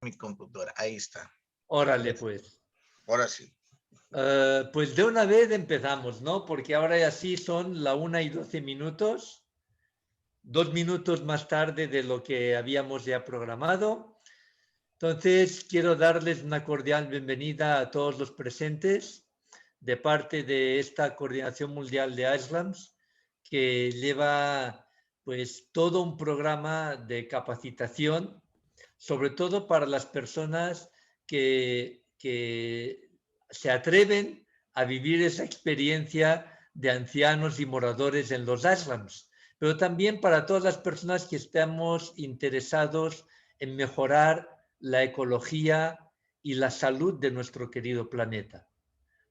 mi computadora. Ahí está. Órale, pues. Ahora sí. Pues de una vez empezamos, ¿no? Porque ahora ya sí son la 1:12, 2 minutos más tarde de lo que habíamos ya programado. Entonces, quiero darles una cordial bienvenida a todos los presentes de parte de esta Coordinación Mundial de ISLAMS, que lleva pues todo un programa de capacitación, sobre todo para las personas que se atreven a vivir esa experiencia de ancianos y moradores en los ashrams, pero también para todas las personas que estamos interesados en mejorar la ecología y la salud de nuestro querido planeta.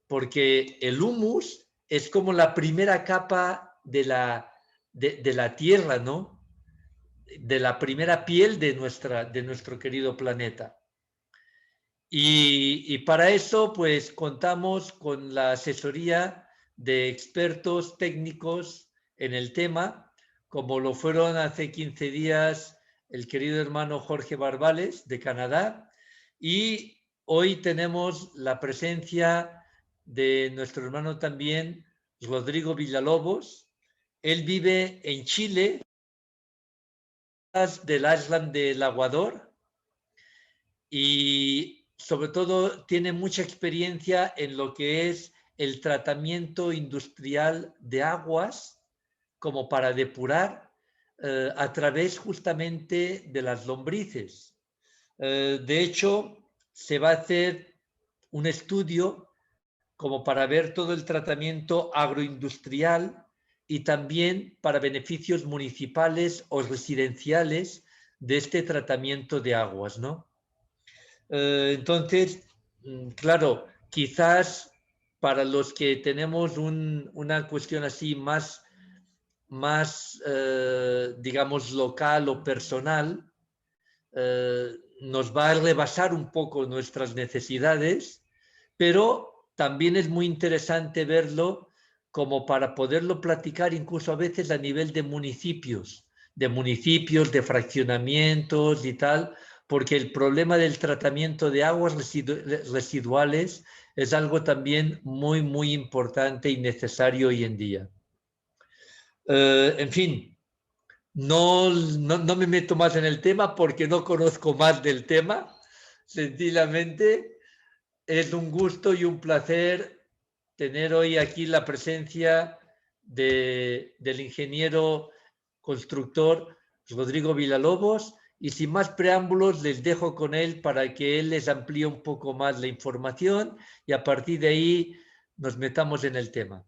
Porque el humus es como la primera capa de la Tierra, ¿no? De la primera piel de nuestro querido planeta. Y para eso, pues, contamos con la asesoría de expertos técnicos en el tema, como lo fueron hace 15 días el querido hermano Jorge Barbales, de Canadá, y hoy tenemos la presencia de nuestro hermano también, Rodrigo Villalobos. Él vive en Chile, del Ashram del Aguador, y sobre todo tiene mucha experiencia en lo que es el tratamiento industrial de aguas como para depurar a través justamente de las lombrices. De hecho, se va a hacer un estudio como para ver todo el tratamiento agroindustrial y también para beneficios municipales o residenciales de este tratamiento de aguas, ¿no? Entonces, claro, quizás para los que tenemos una cuestión así más digamos, local o personal, nos va a rebasar un poco nuestras necesidades, pero también es muy interesante verlo como para poderlo platicar incluso a veces a nivel de municipios, de fraccionamientos y tal, porque el problema del tratamiento de aguas residuales es algo también muy, muy importante y necesario hoy en día. En fin, no me meto más en el tema porque no conozco más del tema. Sencillamente, es un gusto y un placer tener hoy aquí la presencia del ingeniero constructor Rodrigo Villalobos, y sin más preámbulos les dejo con él para que él les amplíe un poco más la información y a partir de ahí nos metamos en el tema.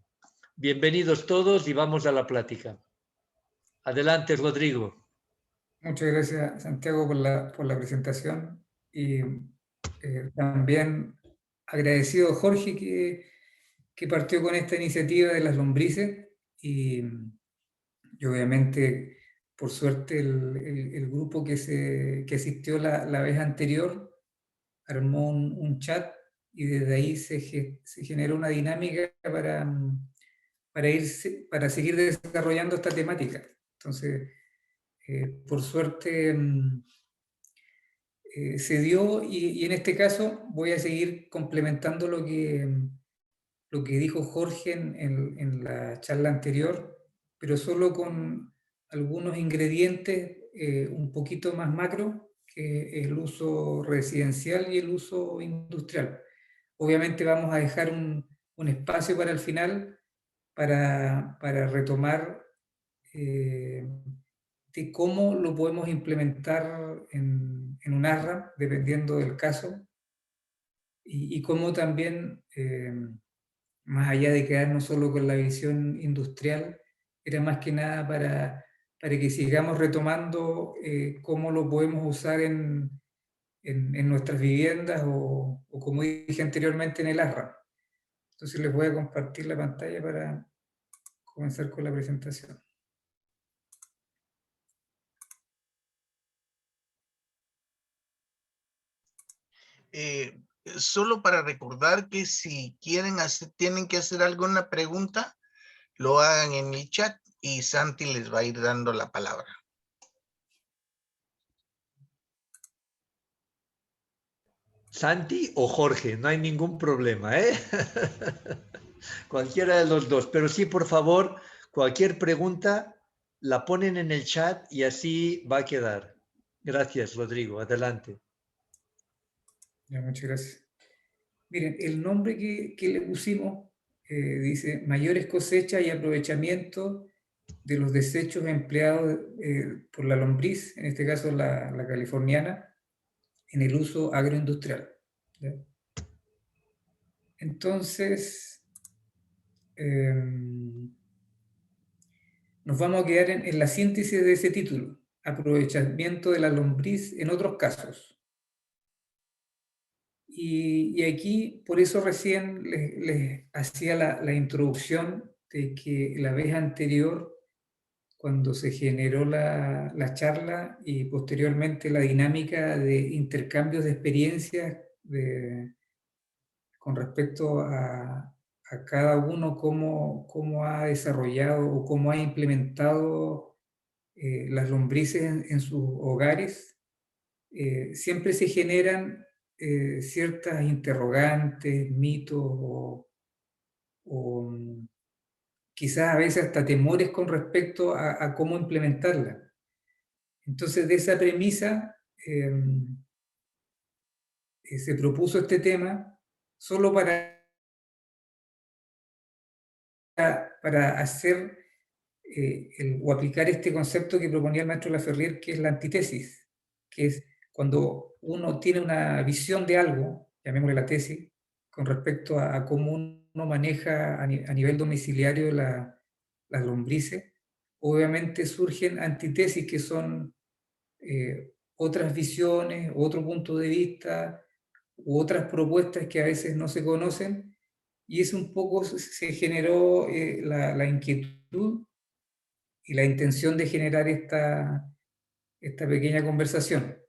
Bienvenidos todos y vamos a la plática. Adelante, Rodrigo. Muchas gracias, Santiago, por la presentación, y también agradecido a Jorge que partió con esta iniciativa de las lombrices, y obviamente, por suerte, el grupo que asistió la vez anterior armó un chat, y desde ahí se generó una dinámica para seguir desarrollando esta temática. Entonces, por suerte se dio, y en este caso voy a seguir complementando lo que dijo Jorge en la charla anterior, pero solo con algunos ingredientes un poquito más macro, que el uso residencial y el uso industrial. Obviamente vamos a dejar un espacio para el final para retomar de cómo lo podemos implementar en un ASRAM, dependiendo del caso, y cómo también, más allá de quedarnos solo con la visión industrial, era más que nada para que sigamos retomando cómo lo podemos usar en nuestras viviendas o como dije anteriormente, en el ASRAM. Entonces les voy a compartir la pantalla para comenzar con la presentación. Solo para recordar que si tienen que hacer alguna pregunta, lo hagan en el chat y Santi les va a ir dando la palabra. Santi o Jorge, no hay ningún problema, ¿eh? Cualquiera de los dos. Pero sí, por favor, cualquier pregunta la ponen en el chat y así va a quedar. Gracias, Rodrigo. Adelante. Ya, muchas gracias. Miren, el nombre que le pusimos dice mayores cosechas y aprovechamiento de los desechos empleados por la lombriz, en este caso la californiana, en el uso agroindustrial. ¿Ya? Entonces, nos vamos a quedar en la síntesis de ese título, aprovechamiento de la lombriz en otros casos. Y aquí, por eso recién les hacía la introducción de que la vez anterior, cuando se generó la charla y posteriormente la dinámica de intercambios de experiencias con respecto a cada uno cómo ha desarrollado o cómo ha implementado las lombrices en sus hogares, siempre se generan ciertas interrogantes, mitos o quizás a veces hasta temores con respecto a cómo implementarla. Entonces, de esa premisa se propuso este tema solo para hacer o aplicar este concepto que proponía el maestro Laferrier, que es la antítesis, que es cuando uno tiene una visión de algo, llamémosle la tesis, con respecto a cómo uno maneja a nivel domiciliario las lombrices, obviamente surgen antítesis que son otras visiones, otro punto de vista, u otras propuestas que a veces no se conocen, y es un poco, se generó la inquietud y la intención de generar esta pequeña conversación.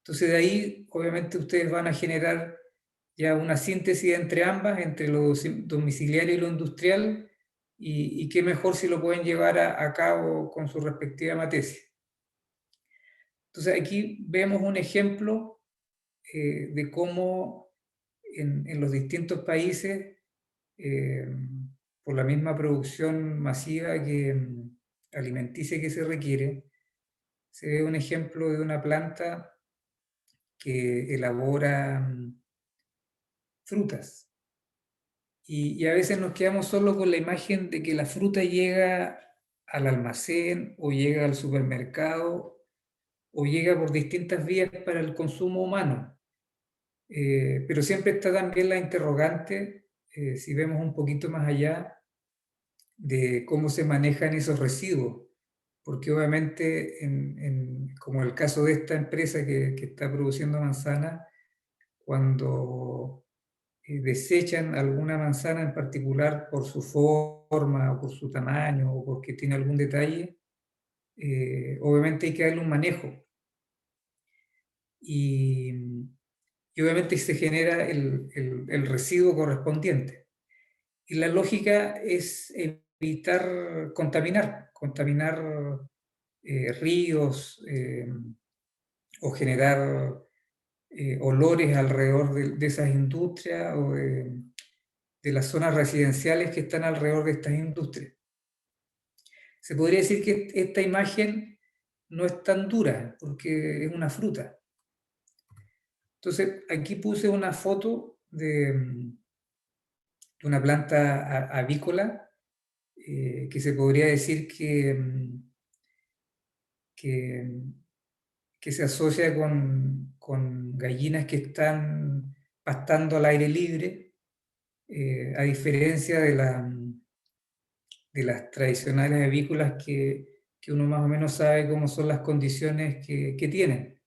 Entonces de ahí, obviamente, ustedes van a generar ya una síntesis entre ambas, entre lo domiciliario y lo industrial, y qué mejor si lo pueden llevar a cabo con su respectiva tesis. Entonces aquí vemos un ejemplo de cómo en los distintos países, por la misma producción masiva alimenticia que se requiere, se ve un ejemplo de una planta que elabora frutas. Y a veces nos quedamos solo con la imagen de que la fruta llega al almacén o llega al supermercado o llega por distintas vías para el consumo humano. Pero siempre está también la interrogante, si vemos un poquito más allá, de cómo se manejan esos residuos. Porque obviamente, como el caso de esta empresa que está produciendo manzana, cuando desechan alguna manzana en particular por su forma o por su tamaño o porque tiene algún detalle, obviamente hay que darle un manejo. Y obviamente se genera el residuo correspondiente. Y la lógica es evitar contaminar ríos o generar olores alrededor de esas industrias o de las zonas residenciales que están alrededor de estas industrias. Se podría decir que esta imagen no es tan dura porque es una fruta. Entonces, aquí puse una foto de una planta avícola que se podría decir que se asocia con gallinas que están pastando al aire libre, a diferencia de las tradicionales avícolas que uno más o menos sabe cómo son las condiciones que tienen.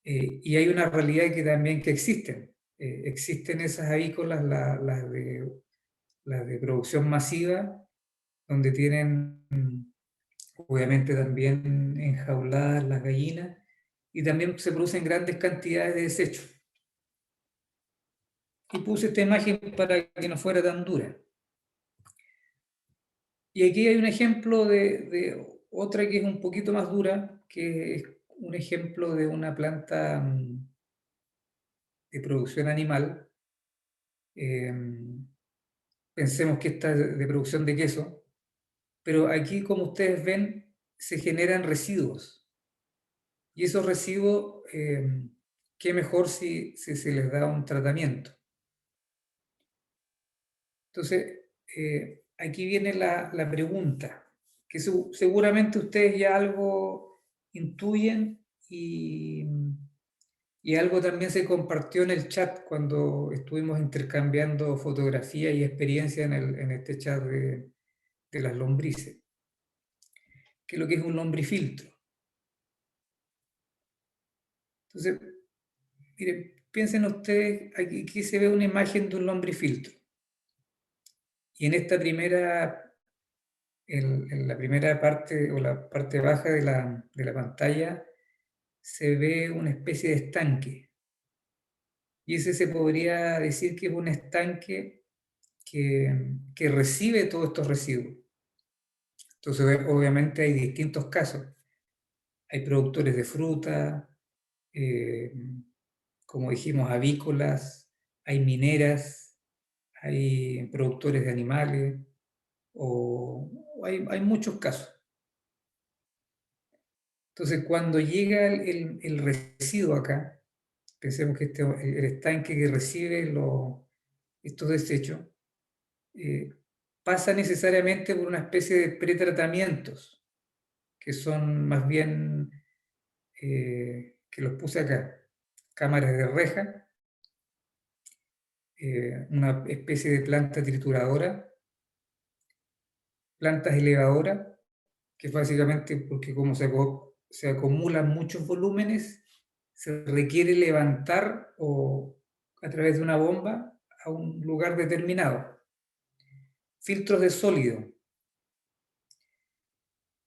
Y hay una realidad que también que existen. Existen esas avícolas, las de producción masiva, donde tienen obviamente también enjauladas las gallinas, y también se producen grandes cantidades de desechos. Y puse esta imagen para que no fuera tan dura. Y aquí hay un ejemplo de otra que es un poquito más dura, que es un ejemplo de una planta de producción animal. Pensemos que esta es de producción de queso, pero aquí, como ustedes ven, se generan residuos. Y esos residuos, qué mejor si se les da un tratamiento. Entonces, aquí viene la pregunta, que seguramente ustedes ya algo intuyen y algo también se compartió en el chat cuando estuvimos intercambiando fotografía y experiencia en este chat de las lombrices, que es lo que es un lombrifiltro. Entonces, miren, piensen ustedes, aquí se ve una imagen de un lombrifiltro. Y en esta en la primera parte o la parte baja de la pantalla se ve una especie de estanque. Y ese se podría decir que es un estanque que recibe todos estos residuos. Entonces, obviamente hay distintos casos. Hay productores de fruta, como dijimos, avícolas, hay mineras, hay productores de animales, o hay muchos casos. Entonces, cuando llega el residuo acá, pensemos que el estanque que recibe estos desechos, pasa necesariamente por una especie de pretratamientos, que son más bien, que los puse acá, cámaras de reja, una especie de planta trituradora, plantas elevadoras, que básicamente porque como se acumulan muchos volúmenes, se requiere levantar a través de una bomba a un lugar determinado. Filtros de sólido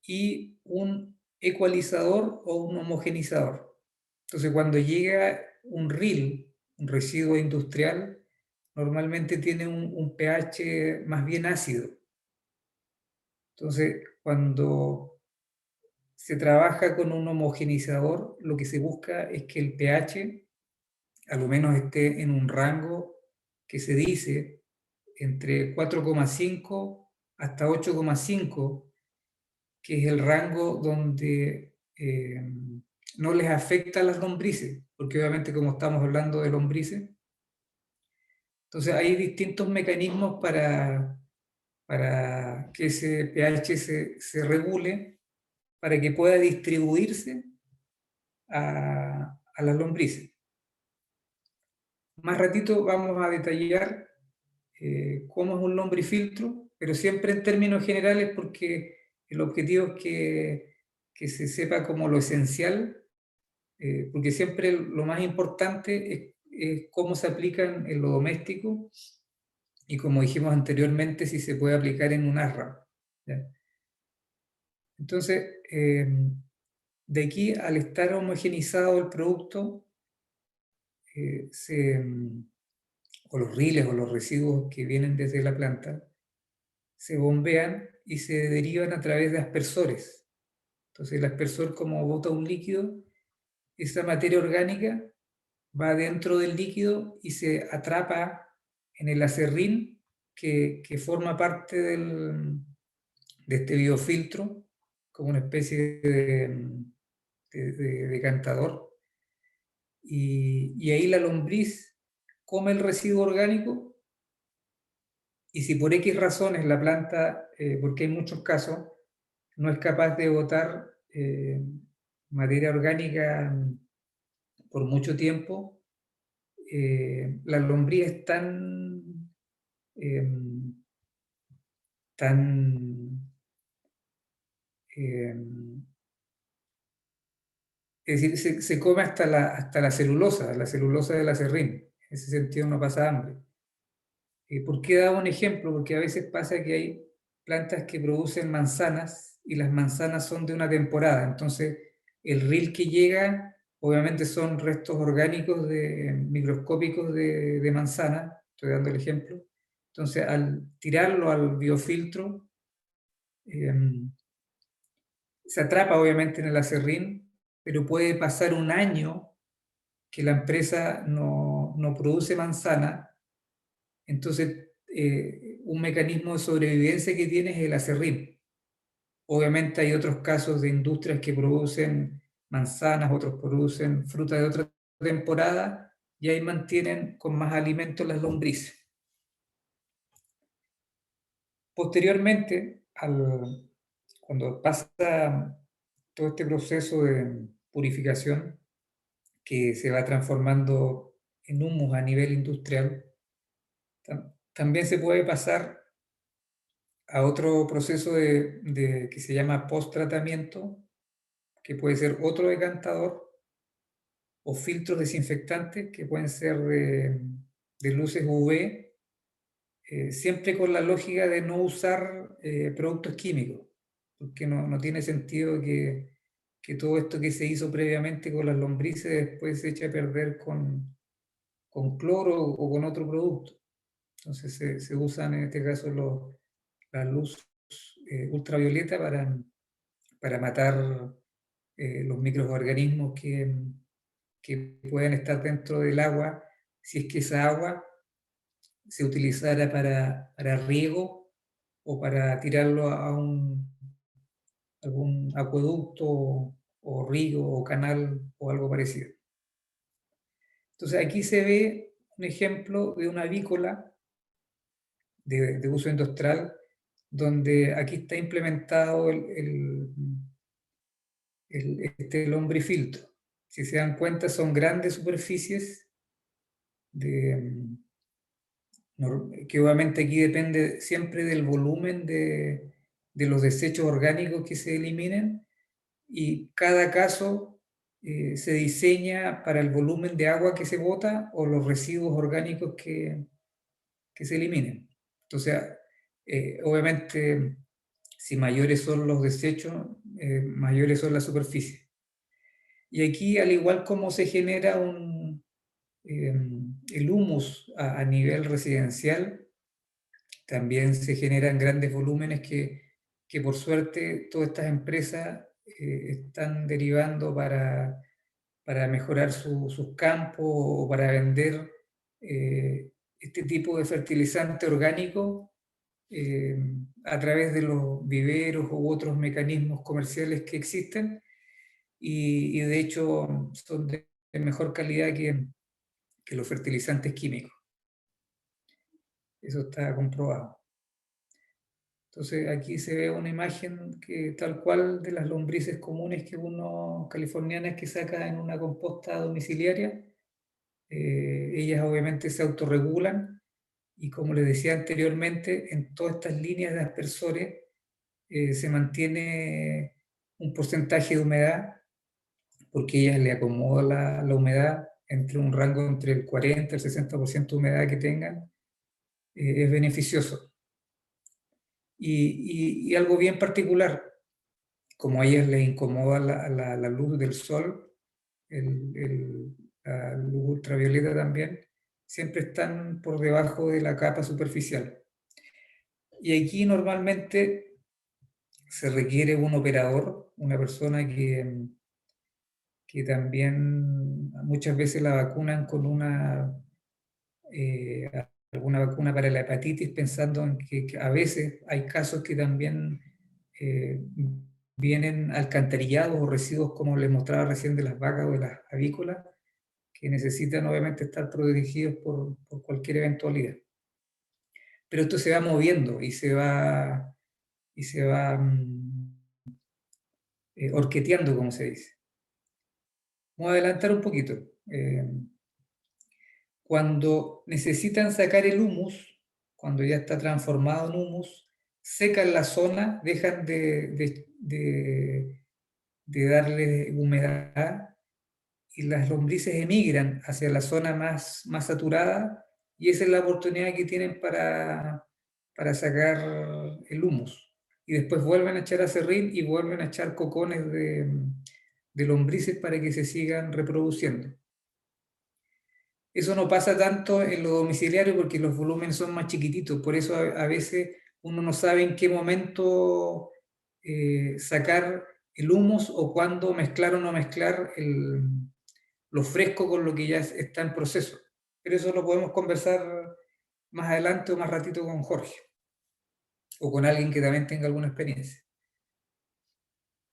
y un ecualizador o un homogenizador. Entonces, cuando llega un RIL, un residuo industrial, normalmente tiene un pH más bien ácido. Entonces, cuando se trabaja con un homogenizador, lo que se busca es que el pH a lo menos esté en un rango que se dice entre 4,5 hasta 8,5, que es el rango donde no les afecta a las lombrices, porque obviamente como estamos hablando de lombrices, entonces hay distintos mecanismos para que ese pH se regule, para que pueda distribuirse a las lombrices. Más ratito vamos a detallar cómo es un lombrifiltro, pero siempre en términos generales, porque el objetivo es que se sepa como lo esencial, porque siempre lo más importante es cómo se aplican en lo doméstico y, como dijimos anteriormente, si se puede aplicar en un ARRA. ¿Ya? Entonces, de aquí, al estar homogenizado el producto, o los riles o los residuos que vienen desde la planta, se bombean y se derivan a través de aspersores. Entonces el aspersor, como bota un líquido, esa materia orgánica va dentro del líquido y se atrapa en el acerrín que forma parte de este biofiltro, como una especie de decantador. Y ahí la lombriz come el residuo orgánico, y si por X razones la planta, porque hay muchos casos, no es capaz de botar materia orgánica por mucho tiempo, la lombriz es es decir, se come hasta la celulosa del acerrín. En ese sentido no pasa hambre. ¿Por qué daba un ejemplo? Porque a veces pasa que hay plantas que producen manzanas y las manzanas son de una temporada. Entonces, el ril que llega, obviamente son restos orgánicos microscópicos de manzana, estoy dando el ejemplo. Entonces, al tirarlo al biofiltro, se atrapa obviamente en el acerrín, pero puede pasar un año que la empresa no produce manzana, entonces un mecanismo de sobrevivencia que tiene es el aserrín. Obviamente hay otros casos de industrias que producen manzanas, otros producen fruta de otra temporada, y ahí mantienen con más alimento las lombrices. Posteriormente, cuando pasa todo este proceso de purificación, que se va transformando en humus a nivel industrial, también se puede pasar a otro proceso que se llama post-tratamiento, que puede ser otro decantador, o filtros desinfectantes, que pueden ser de luces UV, siempre con la lógica de no usar productos químicos, porque no tiene sentido que todo esto que se hizo previamente con las lombrices después se eche a perder con cloro o con otro producto. Entonces se usan en este caso la luz ultravioleta para matar los microorganismos que pueden estar dentro del agua, si es que esa agua se utilizara para riego o para tirarlo a algún acueducto o río o canal o algo parecido. Entonces aquí se ve un ejemplo de una avícola de uso industrial, donde aquí está implementado este lombrifiltro. Si se dan cuenta, son grandes superficies que obviamente aquí depende siempre del volumen de los desechos orgánicos que se eliminen, y cada caso se diseña para el volumen de agua que se bota o los residuos orgánicos que se eliminen. Entonces, obviamente, si mayores son los desechos, mayores son las superficies. Y aquí, al igual como se genera el humus a nivel residencial, también se generan grandes volúmenes que por suerte todas estas empresas están derivando para mejorar sus campos o para vender este tipo de fertilizante orgánico a través de los viveros u otros mecanismos comerciales que existen, y de hecho son de mejor calidad que los fertilizantes químicos. Eso está comprobado. Entonces aquí se ve una imagen que tal cual de las lombrices comunes californianas que saca en una composta domiciliaria. Ellas obviamente se autorregulan, y como les decía anteriormente, en todas estas líneas de aspersores se mantiene un porcentaje de humedad, porque ellas le acomoda la humedad entre un rango entre el 40 y el 60% de humedad que tengan. Es beneficioso. Y algo bien particular, como a ellas les incomoda la luz del sol, la luz ultravioleta también, siempre están por debajo de la capa superficial. Y aquí normalmente se requiere un operador, una persona que también muchas veces la vacunan con alguna vacuna para la hepatitis, pensando en que a veces hay casos que también vienen alcantarillados o residuos, como les mostraba recién, de las vacas o de las avícolas, que necesitan obviamente estar protegidos por cualquier eventualidad. Pero esto se va moviendo y se va horqueteando, como se dice. Vamos a adelantar un poquito. Cuando necesitan sacar el humus, cuando ya está transformado en humus, secan la zona, dejan de darle humedad, y las lombrices emigran hacia la zona más saturada, y esa es la oportunidad que tienen para sacar el humus. Y después vuelven a echar aserrín y vuelven a echar cocones de lombrices para que se sigan reproduciendo. Eso no pasa tanto en lo domiciliario porque los volúmenes son más chiquititos, por eso a veces uno no sabe en qué momento sacar el humus o cuándo mezclar o no mezclar lo fresco con lo que ya está en proceso. Pero eso lo podemos conversar más adelante o más ratito con Jorge, o con alguien que también tenga alguna experiencia.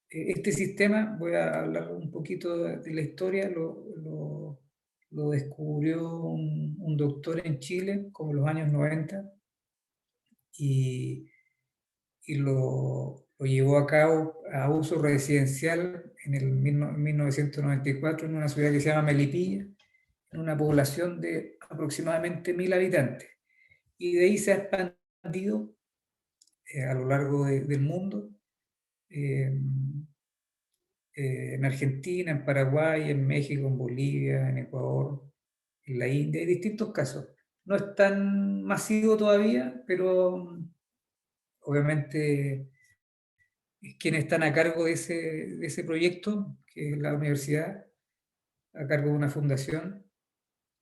Este sistema, voy a hablar un poquito de la historia, lo descubrió un doctor en Chile como en los años 90 y lo llevó a cabo a uso residencial en el 1994 en una ciudad que se llama Melipilla, en una población de aproximadamente 1000 habitantes. Y de ahí se ha expandido a lo largo del mundo, en Argentina, en Paraguay, en México, en Bolivia, en Ecuador, en la India, hay distintos casos. No es tan masivo todavía, pero obviamente quienes están a cargo de ese proyecto, que es la universidad, a cargo de una fundación,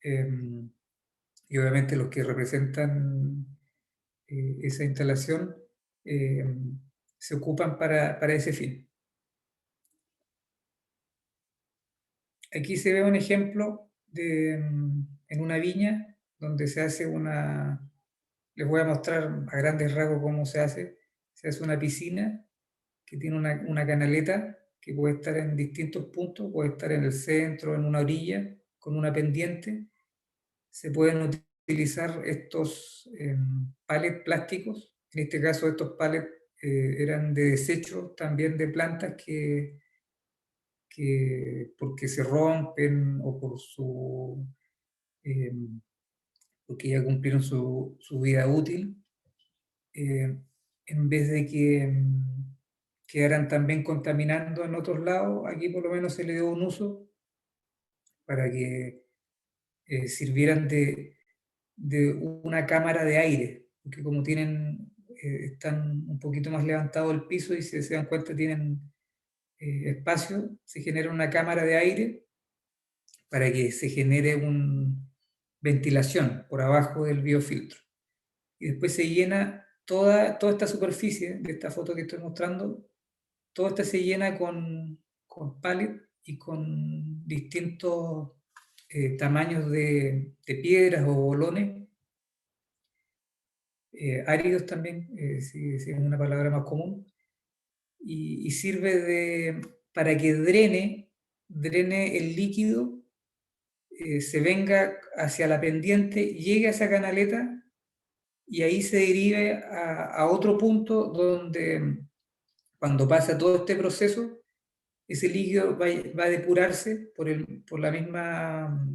y obviamente los que representan esa instalación, se ocupan para ese fin. Aquí se ve un ejemplo en una viña donde se hace les voy a mostrar a grandes rasgos cómo se hace una piscina que tiene una canaleta que puede estar en distintos puntos, puede estar en el centro, en una orilla, con una pendiente. Se pueden utilizar estos pallets plásticos. En este caso, estos pallets eran de desechos también de plantas que porque se rompen o porque ya cumplieron su vida útil, en vez de que quedaran también contaminando en otros lados, aquí por lo menos se le dio un uso para que sirvieran de una cámara de aire, porque como están un poquito más levantado el piso y si se dan cuenta tienen espacio, se genera una cámara de aire para que se genere una ventilación por abajo del biofiltro. Y después se llena toda esta superficie de esta foto que estoy mostrando, todo esto se llena con pallet y con distintos tamaños de piedras o bolones, áridos también, si es una palabra más común, y sirve para que drene el líquido, se venga hacia la pendiente, llegue a esa canaleta y ahí se derive a otro punto donde cuando pasa todo este proceso, ese líquido va a depurarse por la misma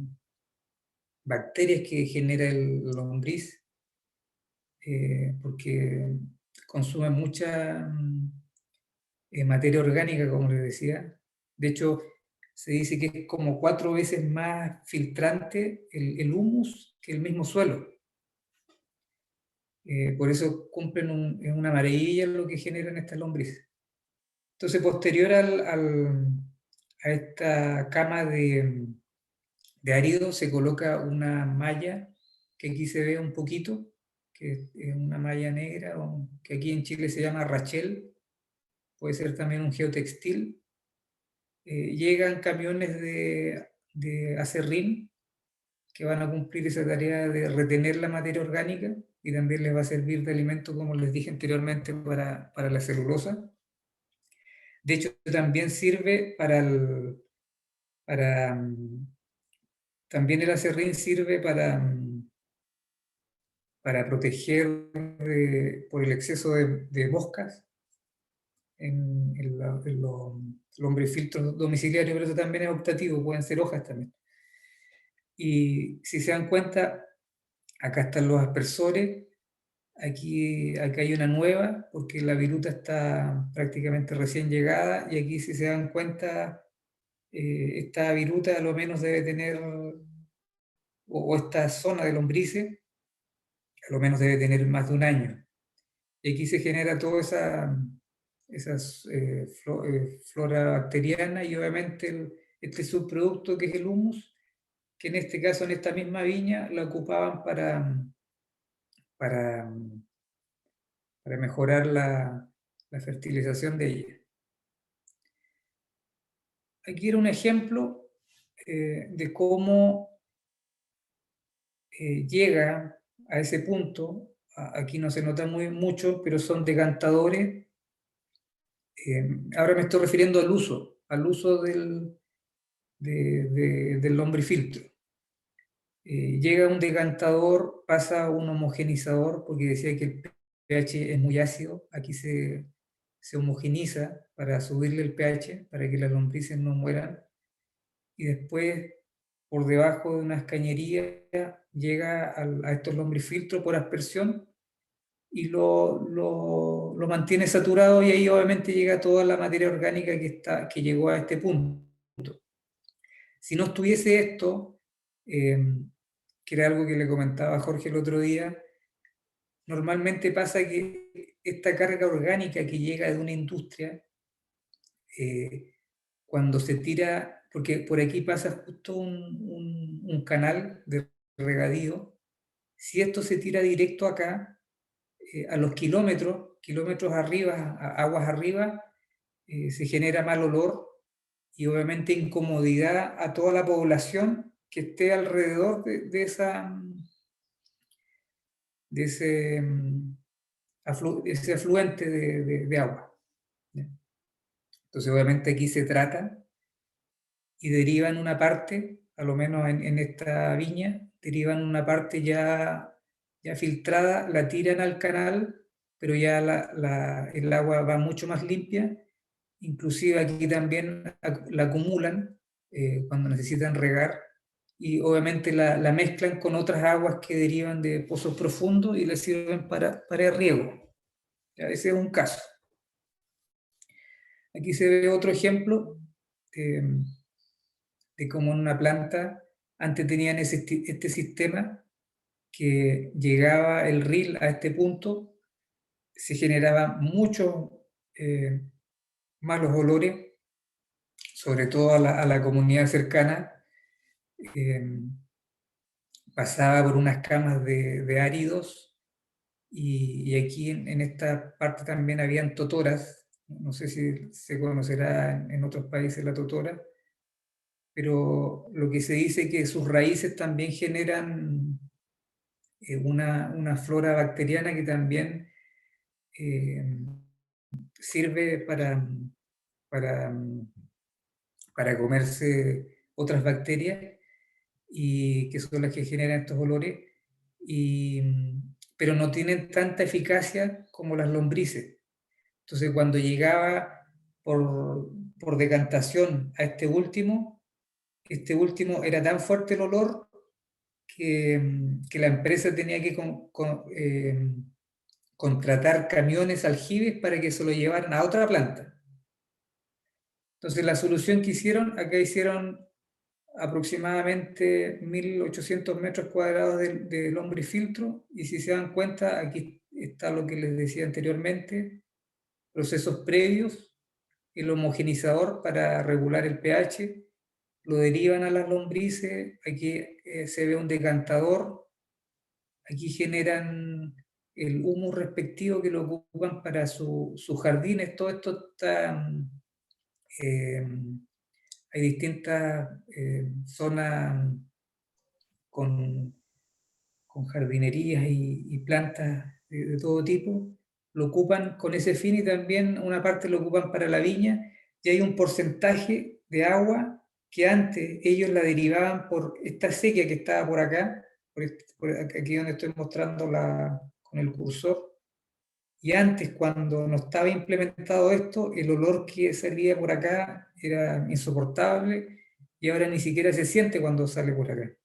bacterias que genera el lombriz, porque consume mucha materia orgánica, como les decía. De hecho, se dice que es como 4 veces más filtrante el humus que el mismo suelo. Por eso cumplen una maravilla lo que generan estas lombrices. Entonces, posterior a esta cama de árido, se coloca una malla, que aquí se ve un poquito, que es una malla negra, que aquí en Chile se llama rachel, puede ser también un geotextil. Llegan camiones de acerrín que van a cumplir esa tarea de retener la materia orgánica y también les va a servir de alimento, como les dije anteriormente, para la celulosa. De hecho, también sirve también el acerrín sirve para proteger por el exceso de moscas en los lombrifiltros domiciliarios, pero eso también es optativo, pueden ser hojas también. Y si se dan cuenta, acá están los aspersores, aquí hay una nueva, porque la viruta está prácticamente recién llegada, y aquí si se dan cuenta, esta viruta a lo menos debe tener, o esta zona de lombrices, a lo menos debe tener más de un año. Y aquí se genera toda esa flora bacteriana y obviamente este subproducto que es el humus, que en este caso, en esta misma viña, la ocupaban para mejorar la fertilización de ella. Aquí era un ejemplo de cómo llega a ese punto. Aquí no se nota mucho, pero son decantadores. Ahora me estoy refiriendo al uso del lombrifiltro. Llega un decantador, pasa un homogenizador, porque decía que el pH es muy ácido. Aquí se homogeniza para subirle el pH, para que las lombrices no mueran. Y después, por debajo de unas cañerías, llega a estos lombrifiltros por aspersión y lo mantiene saturado, y ahí obviamente llega toda la materia orgánica que llegó a este punto. Si no estuviese esto, que era algo que le comentaba a Jorge el otro día, normalmente pasa que esta carga orgánica que llega de una industria, cuando se tira, porque por aquí pasa justo un canal de regadío, si esto se tira directo acá, a los kilómetros arriba, aguas arriba, se genera mal olor y obviamente incomodidad a toda la población que esté alrededor de ese afluente de agua. Entonces obviamente aquí se trata y derivan una parte, a lo menos en esta viña, derivan una parte ya filtrada, la tiran al canal, pero ya el agua va mucho más limpia. Inclusive aquí también la acumulan cuando necesitan regar, y obviamente la mezclan con otras aguas que derivan de pozos profundos y les sirven para el riego. Ya, ese es un caso. Aquí se ve otro ejemplo de cómo en una planta antes tenían este sistema que llegaba el ril a este punto, se generaban muchos malos olores, sobre todo a la comunidad cercana. Pasaba por unas camas de áridos, y aquí en esta parte también habían totoras. No sé si se conocerá en otros países la totora, pero lo que se dice es que sus raíces también generan una flora bacteriana que también sirve para comerse otras bacterias, y que son las que generan estos olores, pero no tienen tanta eficacia como las lombrices. Entonces, cuando llegaba por decantación a este último era tan fuerte el olor que la empresa tenía que contratar camiones aljibes para que se lo llevaran a otra planta. Entonces, la solución que hicieron aproximadamente 1.800 metros cuadrados de lombrifiltro, y si se dan cuenta, aquí está lo que les decía anteriormente: procesos previos, el homogenizador para regular el pH, lo derivan a las lombrices, aquí se ve un decantador, aquí generan el humus respectivo que lo ocupan para sus jardines. Todo esto está... hay distintas zonas con jardinerías y plantas de todo tipo, lo ocupan con ese fin, y también una parte lo ocupan para la viña, y hay un porcentaje de agua que antes ellos la derivaban por esta sequía que estaba por acá, por aquí donde estoy mostrando con el cursor. Y antes, cuando no estaba implementado esto, el olor que salía por acá era insoportable, y ahora ni siquiera se siente cuando sale por acá.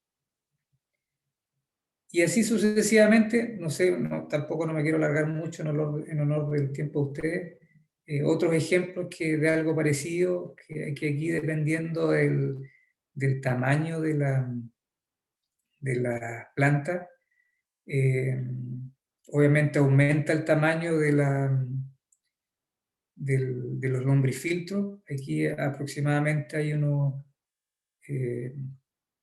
Y así sucesivamente. No sé, tampoco no me quiero alargar mucho en honor del tiempo de ustedes. Otros ejemplos de algo parecido, que aquí, dependiendo del tamaño de la planta, obviamente aumenta el tamaño de los lombrifiltros. Aquí aproximadamente hay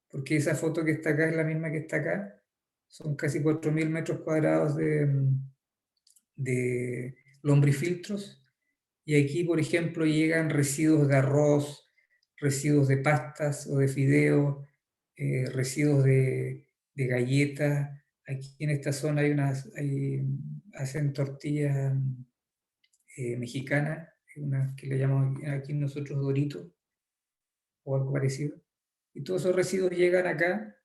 porque esa foto que está acá es la misma que está acá, son casi 4.000 metros cuadrados de lombrifiltros, y aquí, por ejemplo, llegan residuos de arroz, residuos de pastas o de fideos, residuos de galletas. Aquí en esta zona hacen tortillas mexicanas, unas que le llamamos aquí nosotros Doritos o algo parecido. Y todos esos residuos llegan acá,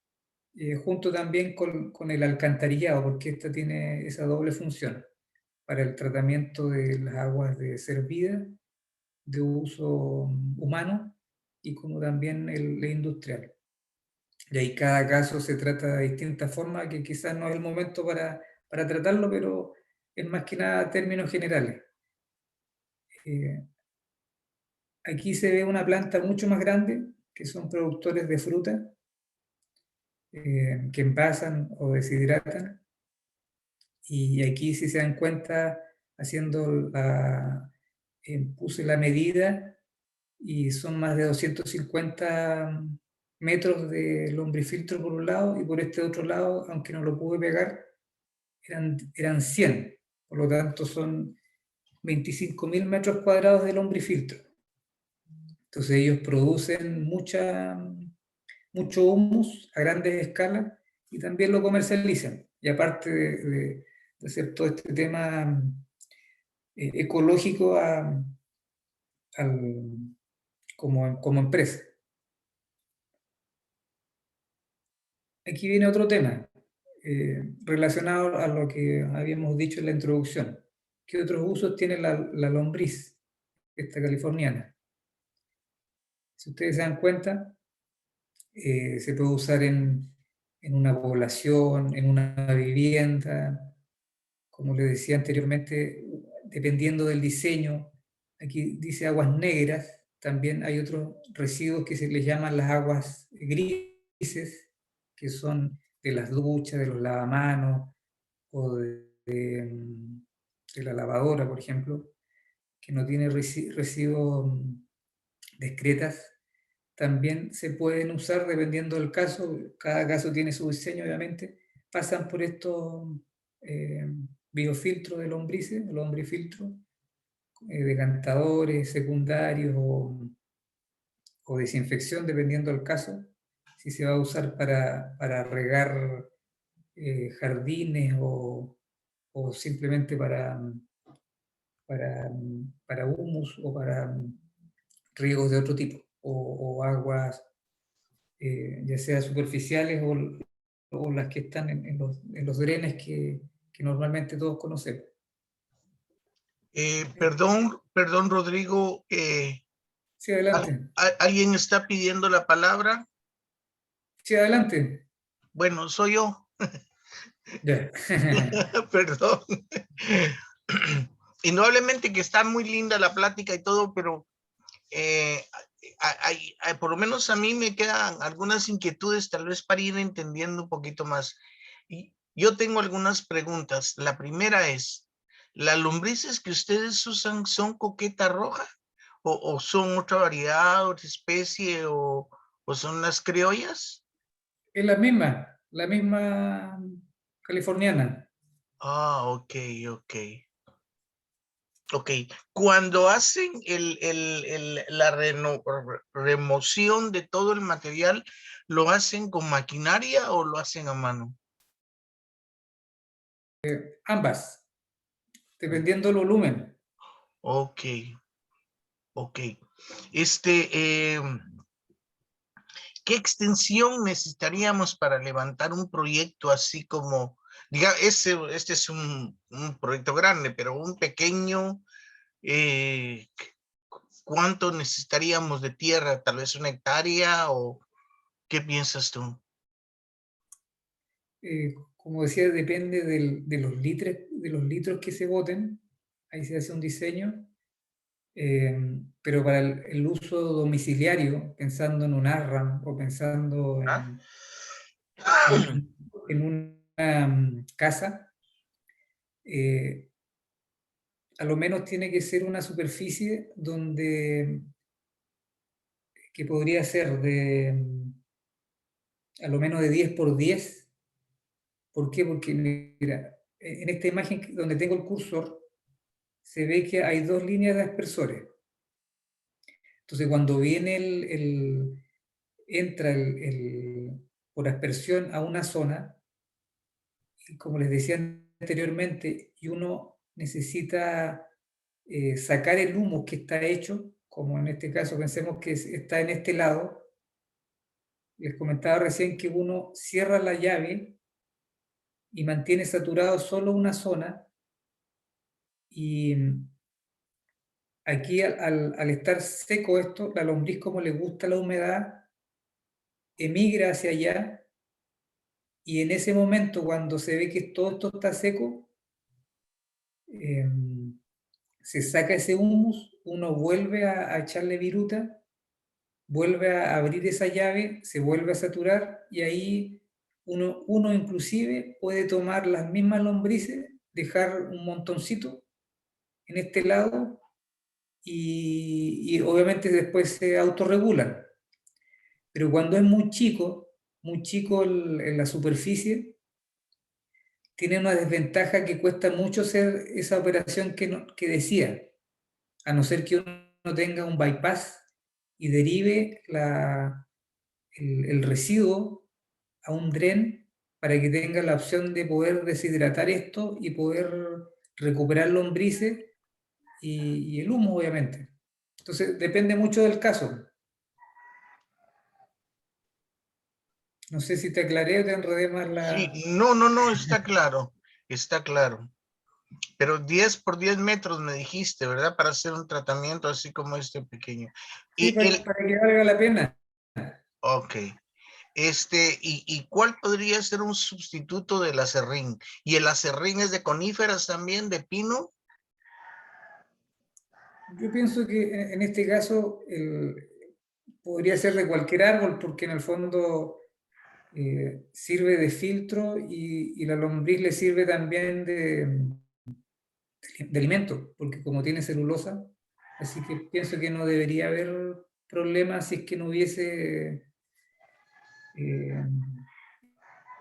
junto también con el alcantarillado, porque esta tiene esa doble función para el tratamiento de las aguas de servida, de uso humano, y como también el industrial. Y ahí cada caso se trata de distintas formas, que quizás no es el momento para tratarlo, pero es más que nada términos generales. Aquí se ve una planta mucho más grande, que son productores de fruta, que envasan o deshidratan. Y aquí, si se dan cuenta, puse la medida y son más de 250 metros de lombrifiltro por un lado, y por este otro lado, aunque no lo pude pegar, eran 100. Por lo tanto, son 25.000 metros cuadrados de lombrifiltro. Entonces ellos producen mucho humus a grandes escalas y también lo comercializan. Y aparte de hacer todo este tema ecológico como empresa. Aquí viene otro tema relacionado a lo que habíamos dicho en la introducción. ¿Qué otros usos tiene la lombriz, esta californiana? Si ustedes se dan cuenta, se puede usar en una población, en una vivienda, como les decía anteriormente, dependiendo del diseño. Aquí dice aguas negras, también hay otros residuos que se les llaman las aguas grises, que son de las duchas, de los lavamanos o de la lavadora, por ejemplo, que no tiene residuos discretas. También se pueden usar dependiendo del caso, cada caso tiene su diseño, obviamente. Pasan por estos biofiltros de lombrices, lombrifiltros, decantadores secundarios o desinfección, dependiendo del caso. Si se va a usar para regar jardines o simplemente para humus o para riegos de otro tipo, o aguas ya sea superficiales o las que están en los drenes que normalmente todos conocemos. Perdón, Rodrigo. Sí, adelante. ¿Alguien está pidiendo la palabra? Sí, adelante. Bueno, soy yo. Ya. Perdón. Indudablemente que está muy linda la plática y todo, pero por lo menos a mí me quedan algunas inquietudes, tal vez para ir entendiendo un poquito más. Y yo tengo algunas preguntas. La primera es, ¿las lombrices que ustedes usan son coqueta roja? ¿O son otra variedad, otra especie, o son las criollas? Es la misma californiana. Ah, ok. Ok, cuando hacen la remoción de todo el material, ¿lo hacen con maquinaria o lo hacen a mano? Ambas, dependiendo del volumen. Ok. ¿Qué extensión necesitaríamos para levantar un proyecto así como, diga, este es un proyecto grande, pero un pequeño, ¿cuánto necesitaríamos de tierra? ¿Tal vez 1 hectárea o qué piensas tú? Como decía, depende de los litros que se boten. Ahí se hace un diseño. Pero para el uso domiciliario, pensando en un ARRAM o pensando en una casa, a lo menos tiene que ser una superficie que podría ser a lo menos de 10 por 10. ¿Por qué? Porque mira, en esta imagen donde tengo el cursor, se ve que hay 2 líneas de aspersores. Entonces, cuando viene entra por aspersión a una zona, y como les decía anteriormente, y uno necesita sacar el humo que está hecho, como en este caso pensemos que está en este lado. Les comentaba recién que uno cierra la llave y mantiene saturado solo una zona, y aquí al estar seco esto, la lombriz, como le gusta la humedad, emigra hacia allá, y en ese momento, cuando se ve que todo esto está seco, se saca ese humus, uno vuelve a echarle viruta, vuelve a abrir esa llave, se vuelve a saturar, y ahí uno inclusive puede tomar las mismas lombrices, dejar un montoncito en este lado, y obviamente después se autorregulan. Pero cuando es muy chico en la superficie, tiene una desventaja que cuesta mucho hacer esa operación que decía, a no ser que uno tenga un bypass y derive el residuo a un dren para que tenga la opción de poder deshidratar esto y poder recuperar lombrices y el humo, obviamente. Entonces, depende mucho del caso. No sé si te aclaré o te enredé más Sí, la... no, está claro, está claro. Pero 10 por 10 metros me dijiste, ¿verdad? Para hacer un tratamiento así como este pequeño. Sí, Y el, para que valga la pena. ok. ¿Y cuál podría ser un sustituto del aserrín? ¿Y el aserrín es de coníferas también, de pino? Yo pienso que en este caso podría ser de cualquier árbol, porque en el fondo sirve de filtro, y la lombriz le sirve también de alimento, porque como tiene celulosa, así que pienso que no debería haber problemas si es que no hubiese... es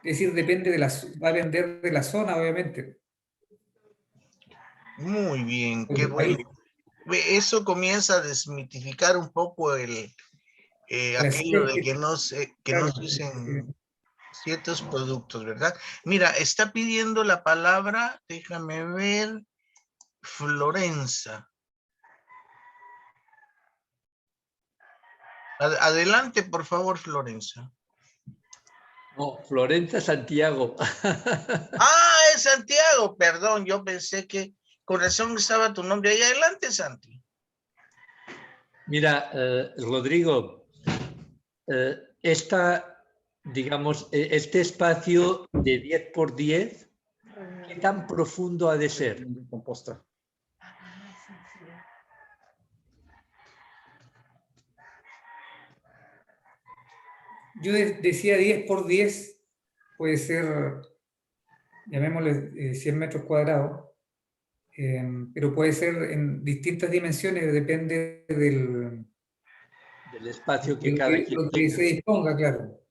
decir, depende va a depender de la zona, obviamente, Muy bien, o qué del país. bueno. Eso comienza a desmitificar un poco La aquello serie de que, que no claro, se usen ciertos productos, ¿verdad? Mira, está pidiendo la palabra, déjame ver, Florenza. Adelante, por favor, Florenza. No, Florencia Santiago. Ah, es Santiago, perdón, yo pensé que con razón estaba tu nombre ahí. Adelante, Santi. Mira, Rodrigo, digamos, este espacio de 10 por 10, ¿qué tan profundo ha de ser? Composta. yo decía 10 por 10, puede ser, llamémosle 100 metros cuadrados, pero puede ser en distintas dimensiones, depende Del espacio de que cada quien lo que tenga, se disponga, claro.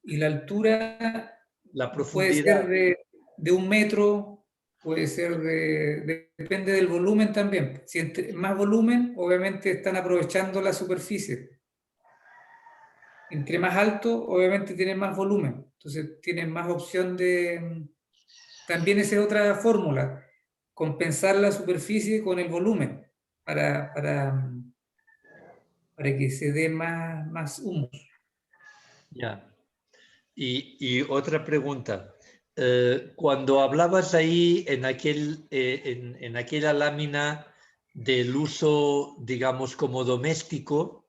Y la altura la puede ser profundidad. de 1 metro, puede ser depende del volumen también. Si más volumen, obviamente están aprovechando la superficie. Entre más alto, obviamente tienen más volumen. Entonces tienen más opción de... También esa es otra fórmula, compensar la superficie con el volumen para que se dé más humus. Ya. Y otra pregunta. Cuando hablabas ahí en aquella lámina del uso, digamos, como doméstico,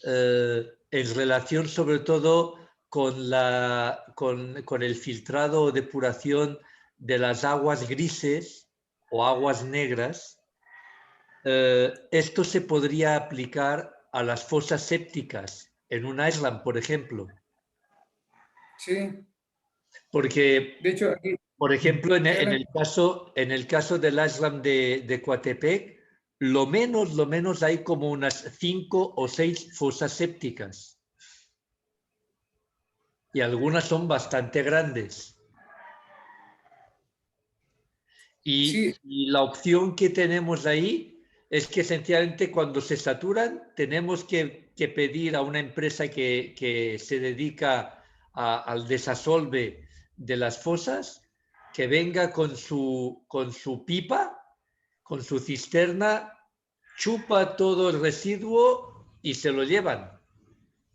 en relación sobre todo con el filtrado o depuración de las aguas grises o aguas negras, esto se podría aplicar a las fosas sépticas en un island, por ejemplo. Sí, Porque, de hecho, aquí... por ejemplo, Adelante. en el caso del island de Coatepec, lo menos hay como unas 5 o 6 fosas sépticas. Y algunas son bastante grandes. Sí, Y la opción que tenemos ahí es que esencialmente cuando se saturan tenemos que pedir a una empresa que se dedica al desasolve de las fosas que venga con su pipa, con su cisterna, chupa todo el residuo y se lo llevan.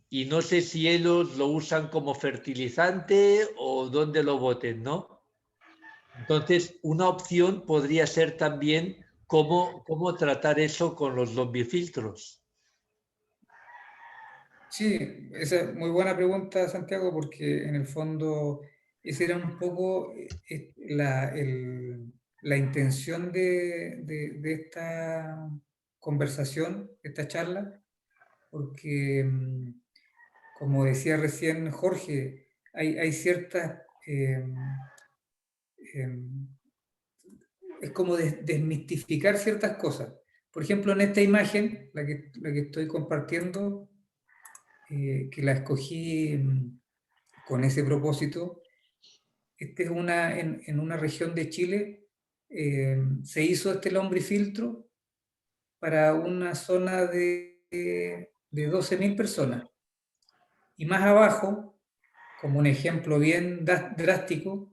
Y no sé si ellos lo usan como fertilizante o dónde lo boten, ¿no? Entonces, una opción podría ser también cómo tratar eso con los lombifiltros. Sí, esa es muy buena pregunta, Santiago, porque en el fondo esa era un poco la intención de esta conversación, de esta charla, porque, como decía recién Jorge, hay ciertas... em, es como desmistificar ciertas cosas. Por ejemplo, en esta imagen, la que estoy compartiendo, que la escogí con ese propósito. Esta es en una región de Chile, se hizo este lombrifiltro para una zona de 12.000 personas. Y más abajo, como un ejemplo bien drástico,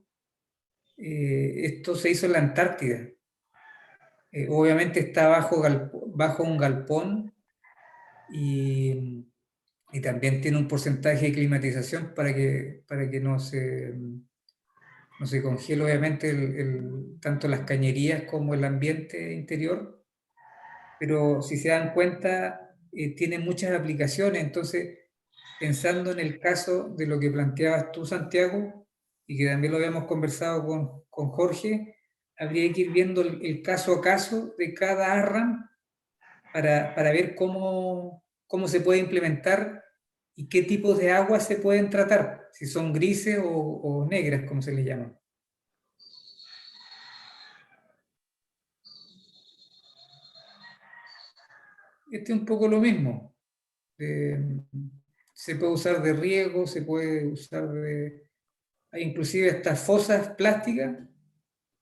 esto se hizo en la Antártida. Obviamente está bajo un galpón y también tiene un porcentaje de climatización para que no se congele obviamente tanto las cañerías como el ambiente interior, pero si se dan cuenta, tiene muchas aplicaciones. Entonces, pensando en el caso de lo que planteabas tú, Santiago, y que también lo habíamos conversado con Jorge, habría que ir viendo el caso a caso de cada ARRAM para ver cómo se puede implementar y qué tipos de aguas se pueden tratar, si son grises o negras, como se les llama. Este es un poco lo mismo. Se puede usar de riego, se puede usar hay inclusive estas fosas plásticas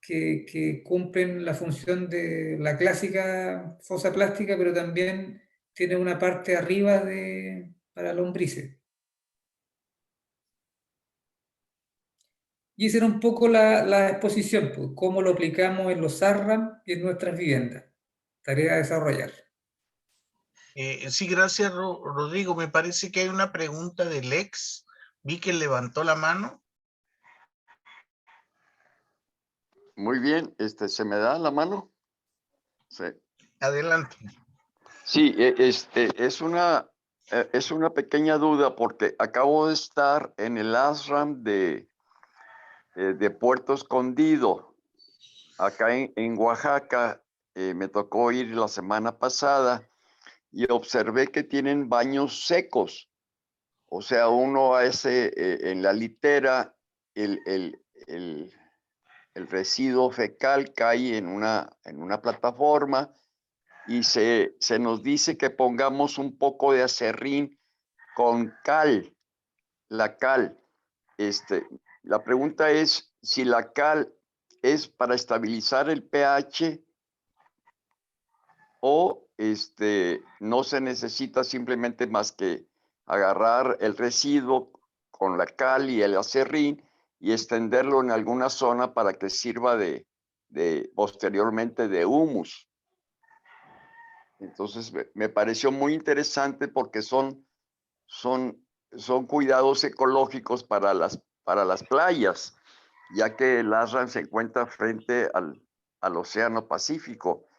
que cumplen la función de la clásica fosa plástica, pero también tiene una parte arriba para lombrices. Y esa era un poco la exposición, pues, cómo lo aplicamos en los ARRAM y en nuestras viviendas. Tarea a desarrollar. Sí, gracias, Rodrigo. Me parece que hay una pregunta de Lex. Vi que levantó la mano. Muy bien, ¿se me da la mano? Sí. Adelante. Sí, es una pequeña duda porque acabo de estar en el ASRAM de Puerto Escondido, acá en Oaxaca. Me tocó ir la semana pasada y observé que tienen baños secos. O sea, uno hace en la litera, el residuo fecal cae en una plataforma y se nos dice que pongamos un poco de aserrín con cal, la cal. La pregunta es si la cal es para estabilizar el pH o no se necesita simplemente más que agarrar el residuo con la cal y el aserrín y extenderlo en alguna zona para que sirva posteriormente de humus. Entonces me pareció muy interesante porque son cuidados ecológicos para las playas, ya que el ASRAM se encuentra frente al Océano Pacífico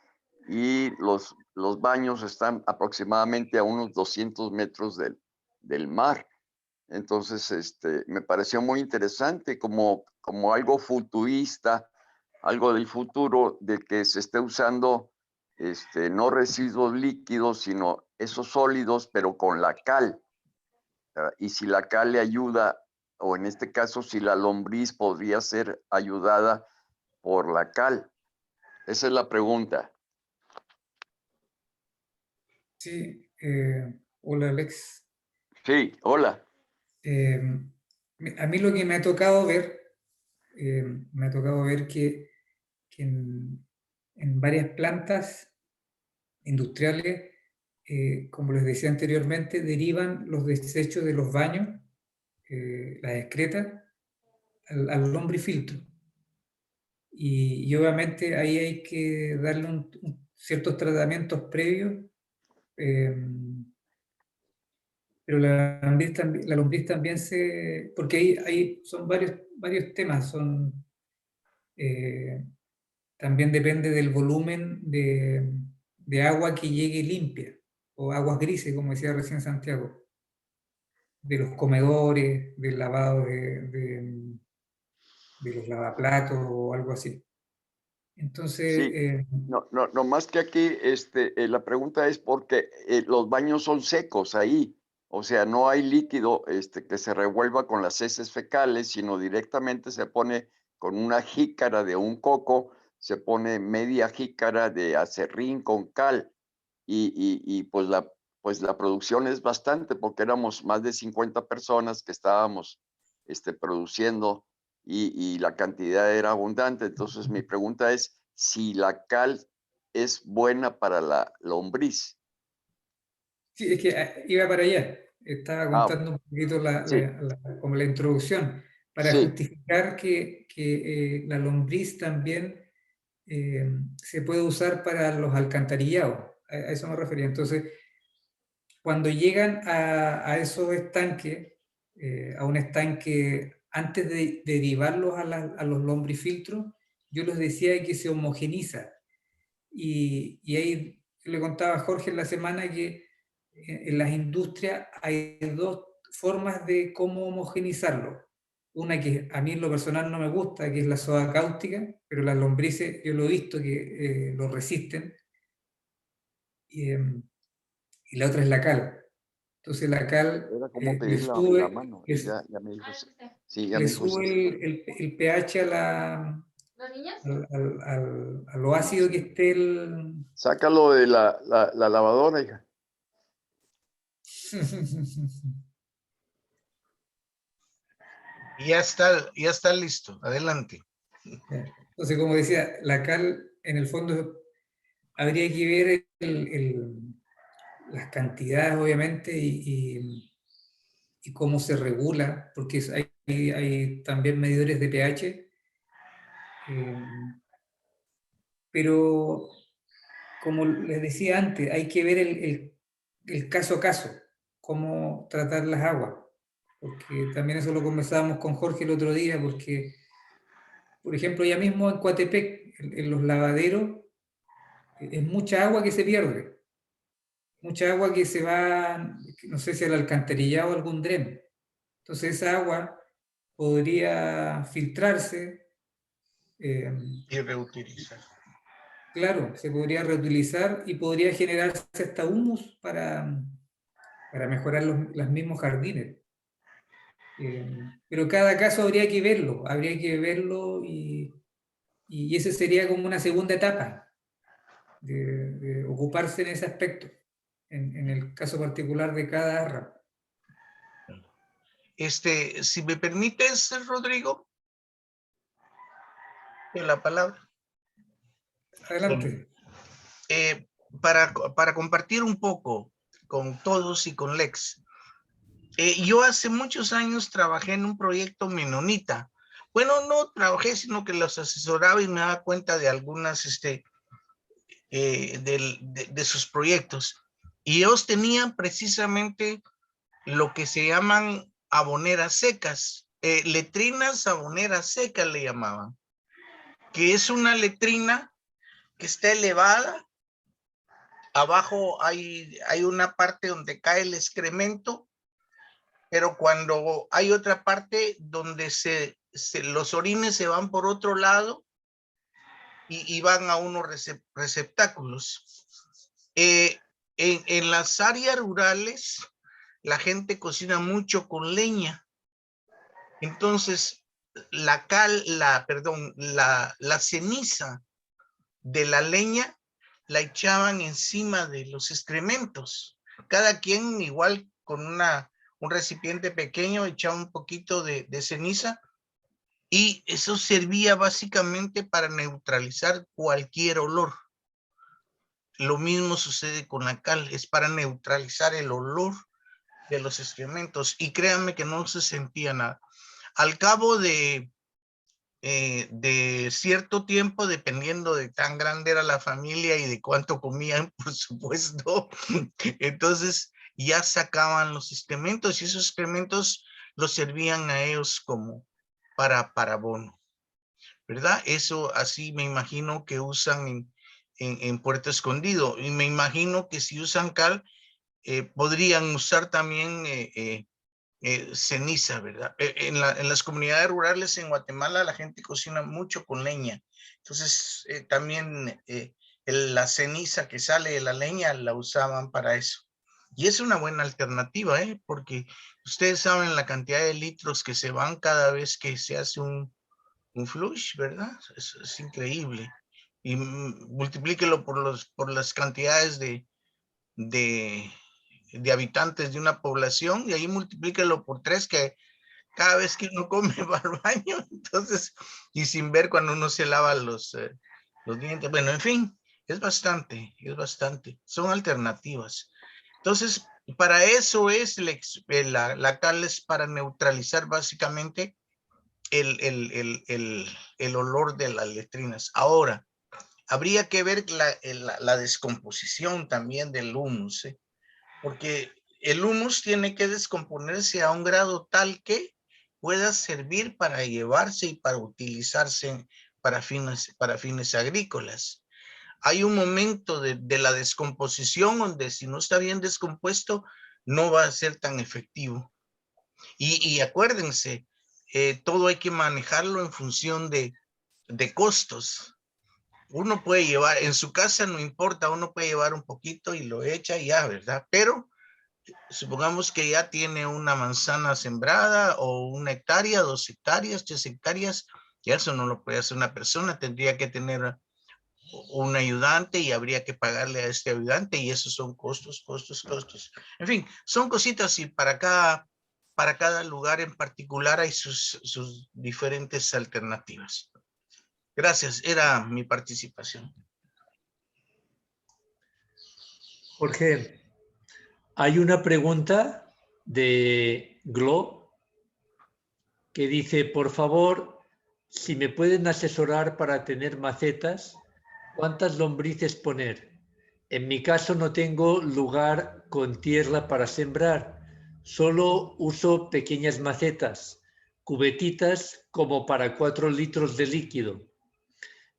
y los baños están aproximadamente a unos 200 metros del mar. Entonces, me pareció muy interesante como algo futurista, algo del futuro, de que se esté usando no residuos líquidos, sino esos sólidos, pero con la cal. Y si la cal le ayuda, o en este caso, si la lombriz podría ser ayudada por la cal. Esa es la pregunta. Sí, hola Alex. Sí, hola. A mí lo que me ha tocado ver, que en varias plantas industriales, como les decía anteriormente, derivan los desechos de los baños, las excretas, al lombrifiltro. Y obviamente ahí hay que darle ciertos tratamientos previos, pero la lombriz también porque ahí son varios temas, también depende del volumen de agua que llegue limpia, o aguas grises, como decía recién Santiago, de los comedores, del lavado de los lavaplatos o algo así. Entonces, Sí, no más que aquí, la pregunta es porque los baños son secos ahí, o sea, no hay líquido que se revuelva con las heces fecales, sino directamente se pone con una jícara de un coco, se pone media jícara de acerrín con cal, y pues la producción es bastante, porque éramos más de 50 personas que estábamos produciendo, y la cantidad era abundante. Entonces mi pregunta es si la cal es buena para la lombriz. sí, es que iba para allá. Estaba Ah, contando un poquito sí, como la introducción, para sí, justificar que la lombriz también se puede usar para los alcantarillados. A eso me refería. Entonces, cuando llegan a esos estanques, a un estanque, antes de derivarlos a los lombrifiltros, yo les decía que se homogeniza. Y ahí le contaba a Jorge en la semana que en las industrias hay dos formas de cómo homogenizarlo. Una que a mí en lo personal no me gusta, que es la soda cáustica, pero las lombrices yo lo he visto que lo resisten. Y la otra es la cal. Entonces la cal era como pedir la mano. le, Ya me dijo, sí, ya le me dijo, sube sí. el pH a lo ácido que esté el... Sácalo de la lavadora, hija. Ya está listo. Adelante. Entonces, como decía, la cal, en el fondo, habría que ver las cantidades, obviamente, y cómo se regula, porque hay también medidores de pH, pero como les decía antes, hay que ver el caso a caso, cómo tratar las aguas, porque también eso lo conversábamos con Jorge el otro día, porque, por ejemplo, ya mismo en Coatepec, en los lavaderos, es mucha agua que se pierde, mucha agua que se va, no sé si al alcantarillado o algún dren. Entonces esa agua podría filtrarse, Y reutilizar. claro, se podría reutilizar y podría generarse hasta humus para mejorar los mismos jardines. Pero cada caso habría que verlo y ese sería como una segunda etapa de ocuparse en ese aspecto, en el caso particular de cada arra. Si me permites, Rodrigo, la palabra. Adelante. Para compartir un poco con todos y con Lex. Yo hace muchos años trabajé en un proyecto menonita. Bueno, no trabajé, sino que los asesoraba y me daba cuenta de algunas, de sus proyectos. Y ellos tenían precisamente lo que se llaman aboneras secas, letrinas aboneras secas le llamaban, que es una letrina que está elevada. Abajo hay una parte donde cae el excremento, pero cuando hay otra parte donde los orines se van por otro lado y van a unos receptáculos. En las áreas rurales, la gente cocina mucho con leña. Entonces, la ceniza de la leña la echaban encima de los excrementos. Cada quien igual con un recipiente pequeño echaba un poquito de ceniza y eso servía básicamente para neutralizar cualquier olor. lo mismo sucede con la cal, es para neutralizar el olor de los excrementos, y créanme que no se sentía nada. Al cabo de cierto tiempo, dependiendo de tan grande era la familia y de cuánto comían, por supuesto, entonces ya sacaban los excrementos, y esos excrementos los servían a ellos como para abono, ¿verdad? Eso así me imagino que usan en Puerto Escondido, y me imagino que si usan cal, podrían usar también ceniza, ¿verdad? En las comunidades rurales en Guatemala la gente cocina mucho con leña. Entonces, también la ceniza que sale de la leña la usaban para eso. Y es una buena alternativa, ¿eh? Porque ustedes saben la cantidad de litros que se van cada vez que se hace un flush, ¿verdad? Es increíble. Y multiplíquelo por las cantidades de, de habitantes de una población, y ahí multiplíquelo por 3, que cada vez que uno come va al baño, entonces, y sin ver cuando uno se lava los dientes. Bueno, en fin, es bastante, son alternativas. Entonces, para eso es la cal, es para neutralizar básicamente el olor de las letrinas. Ahora, habría que ver la descomposición también del humus, ¿eh? Porque el humus tiene que descomponerse a un grado tal que pueda servir para llevarse y para utilizarse para fines agrícolas. Hay un momento de la descomposición donde, si no está bien descompuesto, no va a ser tan efectivo. Y acuérdense, todo hay que manejarlo en función de costos. Uno puede llevar, en su casa no importa, uno puede llevar un poquito y lo echa y ya, ¿verdad? Pero supongamos que ya tiene una manzana sembrada, o 1 hectárea, 2 hectáreas, 3 hectáreas, ya eso no lo puede hacer una persona, tendría que tener un ayudante y habría que pagarle a este ayudante, y esos son costos. En fin, son cositas, y para cada lugar en particular hay sus diferentes alternativas. Gracias, era mi participación. Jorge, hay una pregunta de Glo que dice, por favor, si me pueden asesorar para tener macetas, ¿cuántas lombrices poner? En mi caso no tengo lugar con tierra para sembrar, solo uso pequeñas macetas, cubetitas como para 4 litros de líquido.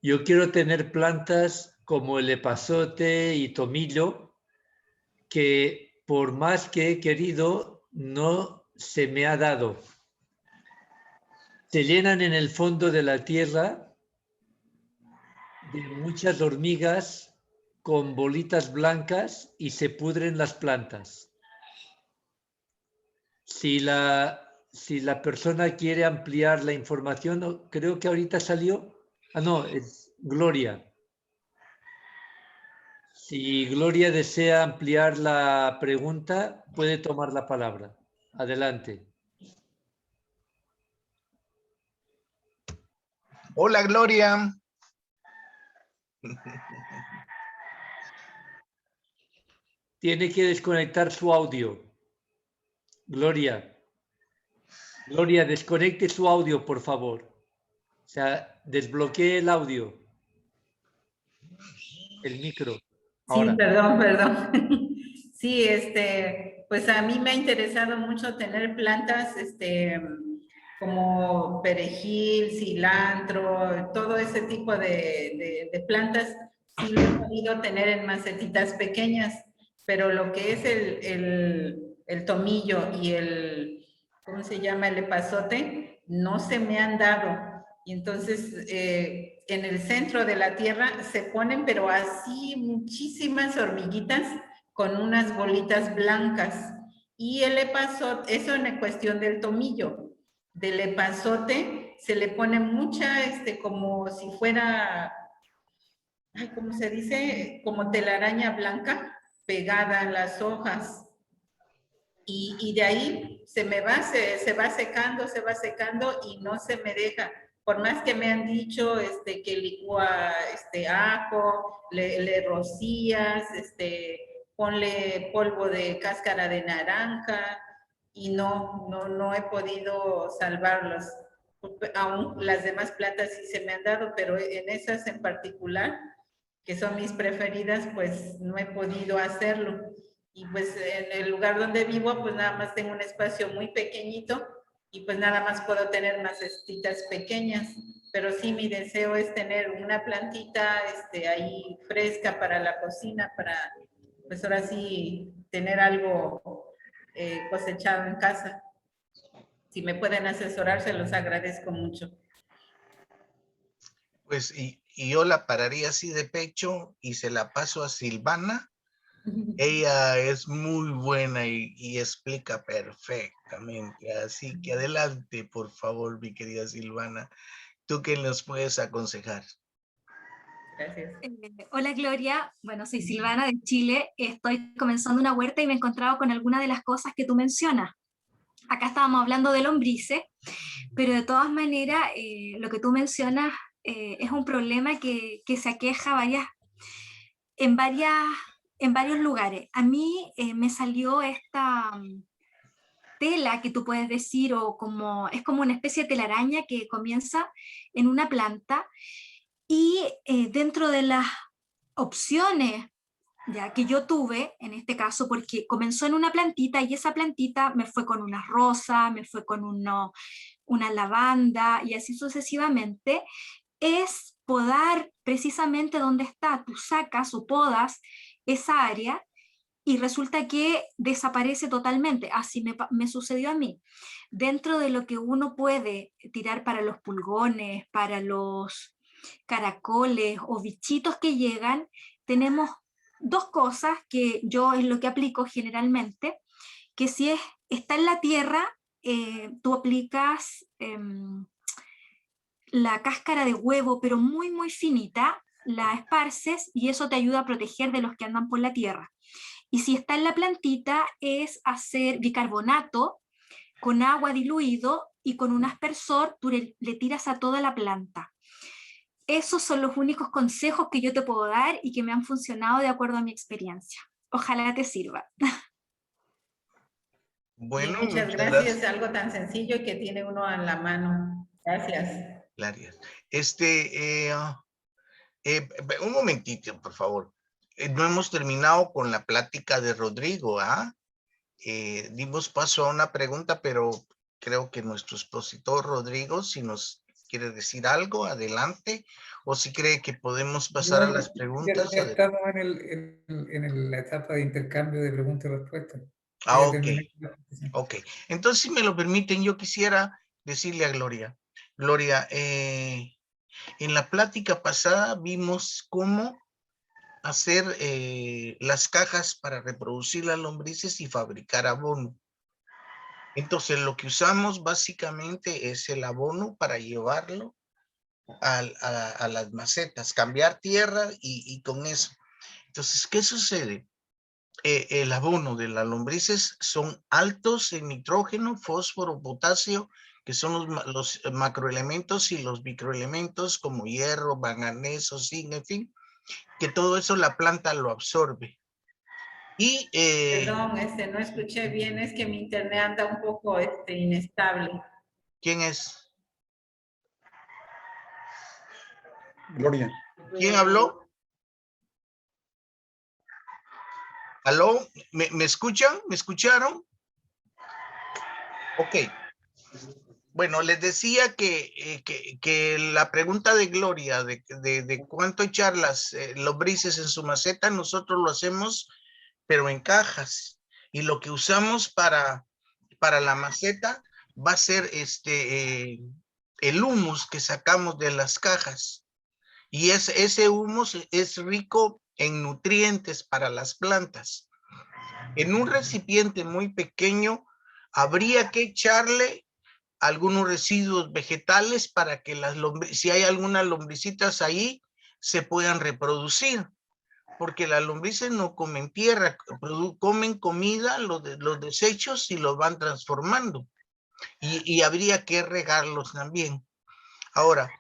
Yo quiero tener plantas como el epazote y tomillo, que por más que he querido, no se me ha dado. Se llenan en el fondo de la tierra de muchas hormigas con bolitas blancas y se pudren las plantas. Si la persona quiere ampliar la información, creo que ahorita salió. Ah, no, es Gloria. Si Gloria desea ampliar la pregunta, puede tomar la palabra. Adelante. Hola, Gloria. Tiene que desconectar su audio. Gloria, desconecte su audio, por favor. O sea, desbloquee el audio. El micro. Ahora. Sí, perdón. Sí, pues a mí me ha interesado mucho tener plantas, como perejil, cilantro, todo ese tipo de plantas. Sí lo he podido tener en macetitas pequeñas, pero lo que es el tomillo y ¿cómo se llama? El epazote, no se me han dado. Y entonces, en el centro de la tierra se ponen, pero así muchísimas hormiguitas con unas bolitas blancas. Y el epazote, eso en cuestión del tomillo. Del epazote se le pone mucha, como si fuera, ¿cómo se dice? Como telaraña blanca pegada a las hojas. Y de ahí se va secando y no se me deja. por más que me han dicho que licúa ajo, le rocías, ponle polvo de cáscara de naranja, y no he podido salvarlos. Aún las demás plantas sí se me han dado, pero en esas en particular, que son mis preferidas, pues no he podido hacerlo. Y pues en el lugar donde vivo, pues nada más tengo un espacio muy pequeñito y pues nada más puedo tener macetitas pequeñas. Pero sí, mi deseo es tener una plantita ahí fresca para la cocina, para pues ahora sí tener algo cosechado en casa. Si me pueden asesorar, se los agradezco mucho. Pues y yo la pararía así de pecho y se la paso a Silvana. Ella es muy buena y explica perfectamente. Así que adelante, por favor, mi querida Silvana. ¿Tú qué nos puedes aconsejar? Gracias. Hola Gloria, bueno, soy Silvana de Chile, estoy comenzando una huerta y me he encontrado con algunas de las cosas que tú mencionas. Acá estábamos hablando de lombrices, pero de todas maneras lo que tú mencionas es un problema que se aqueja en varios lugares. A mí me salió esta tela que tú puedes decir, o es como una especie de telaraña que comienza en una planta, y dentro de las opciones ya que yo tuve, en este caso, porque comenzó en una plantita y esa plantita me fue con una rosa, me fue con una lavanda y así sucesivamente, es podar precisamente donde está, tú sacas o podas esa área y resulta que desaparece totalmente. Así me sucedió a mí. Dentro de lo que uno puede tirar para los pulgones, para los caracoles o bichitos que llegan, tenemos dos cosas que yo es lo que aplico generalmente, que si está en la tierra, tú aplicas la cáscara de huevo, pero muy, muy finita, la esparces y eso te ayuda a proteger de los que andan por la tierra. Y si está en la plantita, es hacer bicarbonato con agua diluido y con un aspersor tú le tiras a toda la planta. Esos son los únicos consejos que yo te puedo dar y que me han funcionado de acuerdo a mi experiencia. Ojalá te sirva. Bueno, muchas gracias. Algo tan sencillo y que tiene uno en la mano. Gracias. Gracias. Un momentito, por favor. No hemos terminado con la plática de Rodrigo, ¿ah? Dimos paso a una pregunta, pero creo que nuestro expositor Rodrigo, si nos quiere decir algo, adelante, o si cree que podemos pasar a las preguntas. Ya estamos en la etapa de intercambio de preguntas y respuestas. Ok. Entonces, si me lo permiten, yo quisiera decirle a Gloria. Gloria, en la plática pasada vimos cómo hacer las cajas para reproducir las lombrices y fabricar abono. Entonces, lo que usamos básicamente es el abono para llevarlo a las macetas, cambiar tierra y con eso. Entonces, ¿qué sucede? El abono de las lombrices son altos en nitrógeno, fósforo, potasio, que son los macroelementos y los microelementos como hierro, manganeso, zinc, en fin, que todo eso la planta lo absorbe. Y, Perdón, no escuché bien, es que mi internet anda un poco inestable. ¿Quién es? Gloria. ¿Quién habló? ¿Aló? ¿Me escuchan? ¿Me escucharon? Ok. Bueno, les decía que la pregunta de Gloria de cuánto echar las lombrices en su maceta, nosotros lo hacemos, pero en cajas. Y lo que usamos para la maceta va a ser el humus que sacamos de las cajas. Y ese humus es rico en nutrientes para las plantas. En un recipiente muy pequeño habría que echarle algunos residuos vegetales para que si hay algunas lombricitas ahí, se puedan reproducir. Porque las lombrices no comen tierra, comen comida, los desechos y los van transformando. Y habría que regarlos también. Ahora,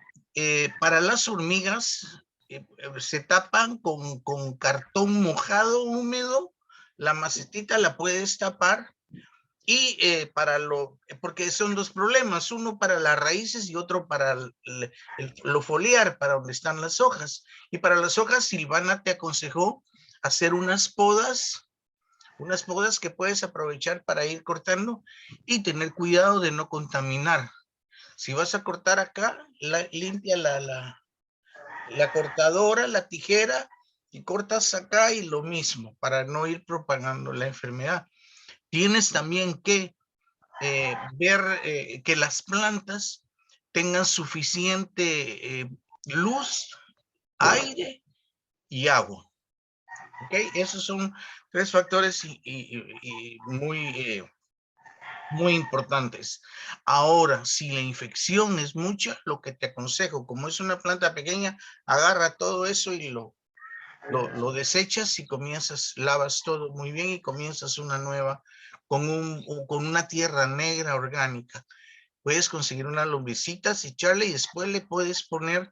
para las hormigas, se tapan con cartón mojado, húmedo, la macetita la puedes tapar y porque son dos problemas, uno para las raíces y otro para lo foliar, para donde están las hojas. Y para las hojas, Silvana te aconsejó hacer unas podas que puedes aprovechar para ir cortando y tener cuidado de no contaminar. Si vas a cortar acá, limpia la cortadora, la tijera, y cortas acá y lo mismo, para no ir propagando la enfermedad. Tienes también que ver que las plantas tengan suficiente luz, aire y agua. ¿Ok? Esos son 3 factores muy importantes. Ahora, si la infección es mucha, lo que te aconsejo, como es una planta pequeña, agarra todo eso y lo desechas y lavas todo muy bien y comienzas una nueva con una tierra negra orgánica. Puedes conseguir unas lombricitas y echarle y después le puedes poner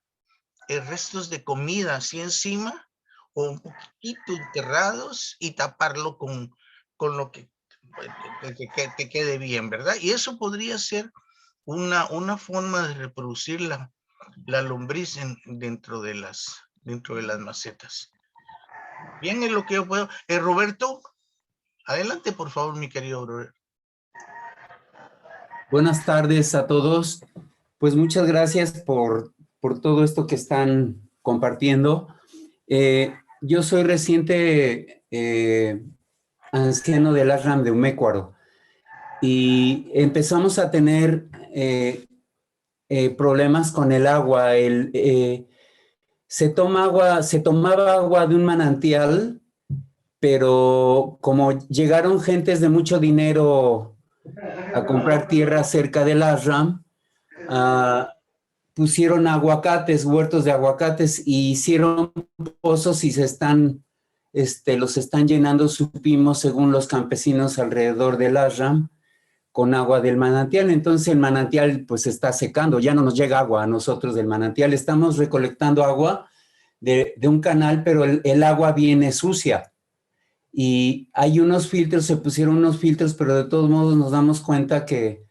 restos de comida así encima o un poquito enterrados y taparlo con lo que te quede bien, ¿verdad? Y eso podría ser una forma de reproducir la lombriz dentro de las macetas. Bien, es lo que yo puedo. Roberto, adelante, por favor, mi querido Roberto. Buenas tardes a todos. Pues muchas gracias por todo esto que están compartiendo. Yo soy reciente anciano del ashram de Umécuaro y empezamos a tener problemas con el agua. Se tomaba agua de un manantial, pero como llegaron gentes de mucho dinero a comprar tierra cerca del ashram, pusieron aguacates, huertos de aguacates, y hicieron pozos y los están llenando, supimos, según los campesinos alrededor del ashram, con agua del manantial. Entonces el manantial pues está secando, ya no nos llega agua a nosotros del manantial, estamos recolectando agua de un canal, pero el agua viene sucia. Y hay unos filtros, se pusieron unos filtros, pero de todos modos nos damos cuenta que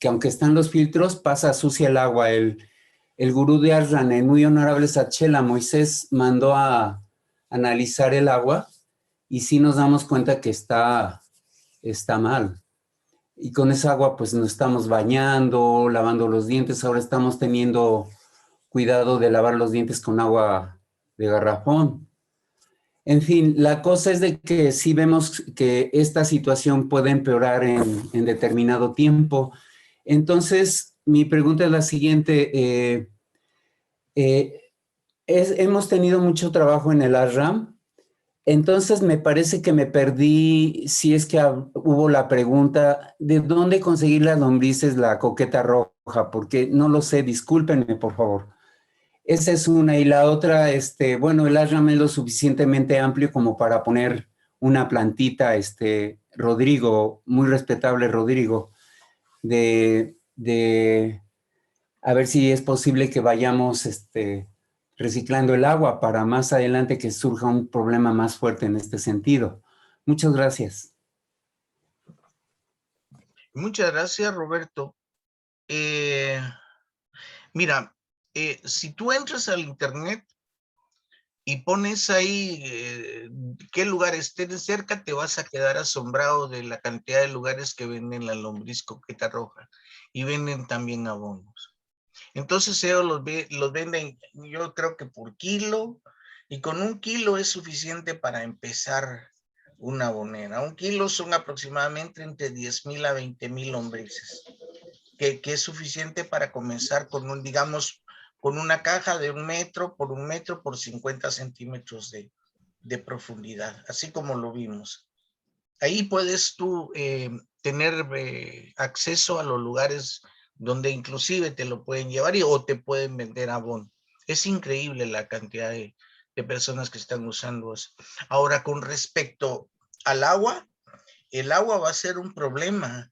aunque están los filtros, pasa sucia el agua. El gurú de Ashram, el muy honorable Satchela Moisés, mandó a analizar el agua y sí nos damos cuenta que está mal. Y con esa agua pues nos estamos bañando, lavando los dientes. Ahora estamos teniendo cuidado de lavar los dientes con agua de garrafón. En fin, la cosa es de que sí vemos que esta situación puede empeorar en determinado tiempo. Entonces, mi pregunta es la siguiente. Hemos tenido mucho trabajo en el ashram. Entonces, me parece que me perdí, si es que hubo la pregunta, ¿de dónde conseguir las lombrices, la coqueta roja? Porque no lo sé, discúlpenme, por favor. Esa es una. Y la otra, bueno, el ashram es lo suficientemente amplio como para poner una plantita, Rodrigo, muy respetable Rodrigo, de a ver si es posible que vayamos reciclando el agua para más adelante que surja un problema más fuerte en este sentido. Muchas gracias. Muchas gracias, Roberto. Mira, si tú entras al internet y pones ahí qué lugares estén cerca, te vas a quedar asombrado de la cantidad de lugares que venden la lombriz coqueta roja y venden también abonos. Entonces ellos los venden, yo creo que por kilo, y con 1 kilo es suficiente para empezar una abonera. 1 kilo son aproximadamente entre 10,000 a 20,000 lombrices, que es suficiente para comenzar con digamos, con una caja de 1 metro por 1 metro por 50 centímetros de profundidad, así como lo vimos. Ahí puedes tú tener acceso a los lugares donde inclusive te lo pueden llevar o te pueden vender abono. Es increíble la cantidad de personas que están usando eso. Ahora, con respecto al agua, el agua va a ser un problema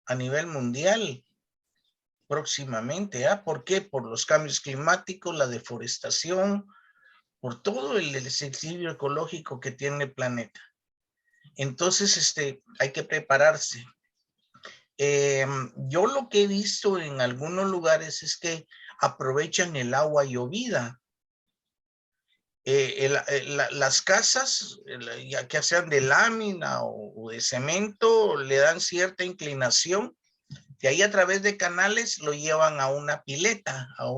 a nivel mundial. próximamente. ¿Por qué? Por los cambios climáticos, la deforestación, por todo el desequilibrio ecológico que tiene el planeta. Entonces, hay que prepararse. Yo lo que he visto en algunos lugares es que aprovechan el agua llovida. Las casas, ya que sean de lámina o de cemento, le dan cierta inclinación y ahí a través de canales lo llevan a una pileta, a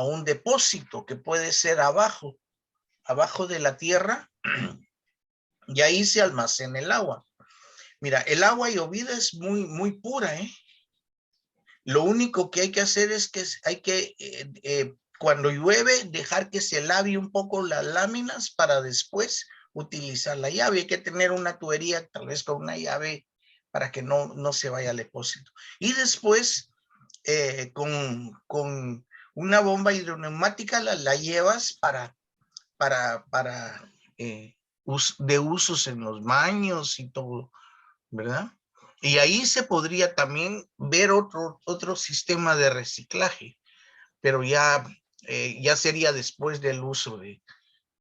un depósito que puede ser abajo de la tierra, y ahí se almacena el agua. Mira, el agua llovida es muy, muy pura, ¿eh? Lo único que hay que hacer es que hay que, cuando llueve, dejar que se lave un poco las láminas para después utilizar la llave. Hay que tener una tubería, tal vez con una llave, para que no se vaya al depósito. Y después, con una bomba hidroneumática la llevas de usos en los baños y todo, ¿verdad? Y ahí se podría también ver otro sistema de reciclaje, pero ya sería después del uso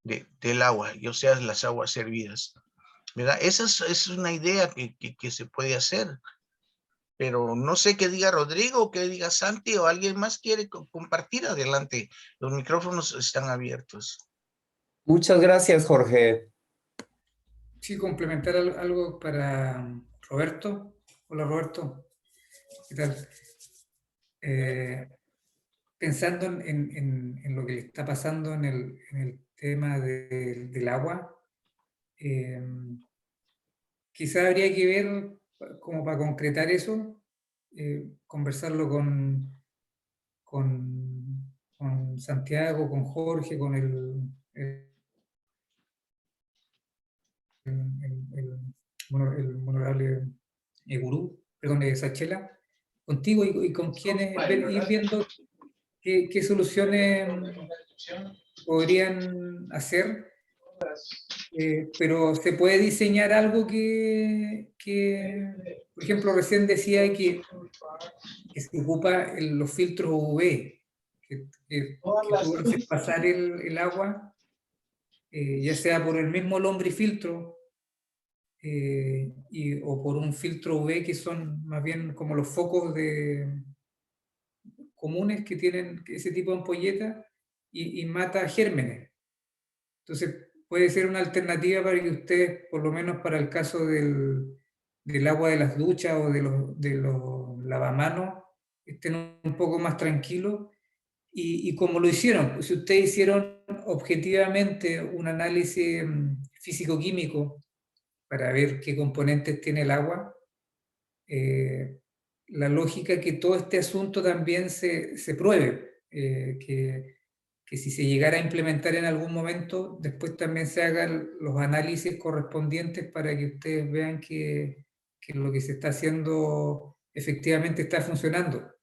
del agua, o sea, las aguas hervidas, ¿verdad? Esa es una idea que se puede hacer, pero no sé qué diga Rodrigo, qué diga Santi o alguien más quiere compartir. Adelante, los micrófonos están abiertos. Muchas gracias, Jorge. Sí, complementar algo para Roberto. Hola, Roberto. ¿Qué tal? Pensando en lo que le está pasando en el tema del agua, quizá habría que ver, como para concretar eso, conversarlo con Santiago, con Jorge, con el honorable Gurú, perdón, Sachela, contigo y con quienes, ir viendo qué soluciones podrían hacer, pero se puede diseñar algo que por ejemplo, recién decía que se ocupa los filtros UV, que tú haces pasar el agua, ya sea por el mismo lombrifiltro o por un filtro UV, que son más bien como los focos comunes que tienen ese tipo de ampolletas, y mata gérmenes. Entonces puede ser una alternativa para que ustedes, por lo menos para el caso del agua de las duchas o de los lavamanos, estén un poco más tranquilos. Y como lo hicieron, pues si ustedes hicieron objetivamente un análisis físico-químico para ver qué componentes tiene el agua, la lógica es que todo este asunto también se pruebe, que si se llegara a implementar en algún momento, después también se hagan los análisis correspondientes para que ustedes vean que lo que se está haciendo efectivamente está funcionando.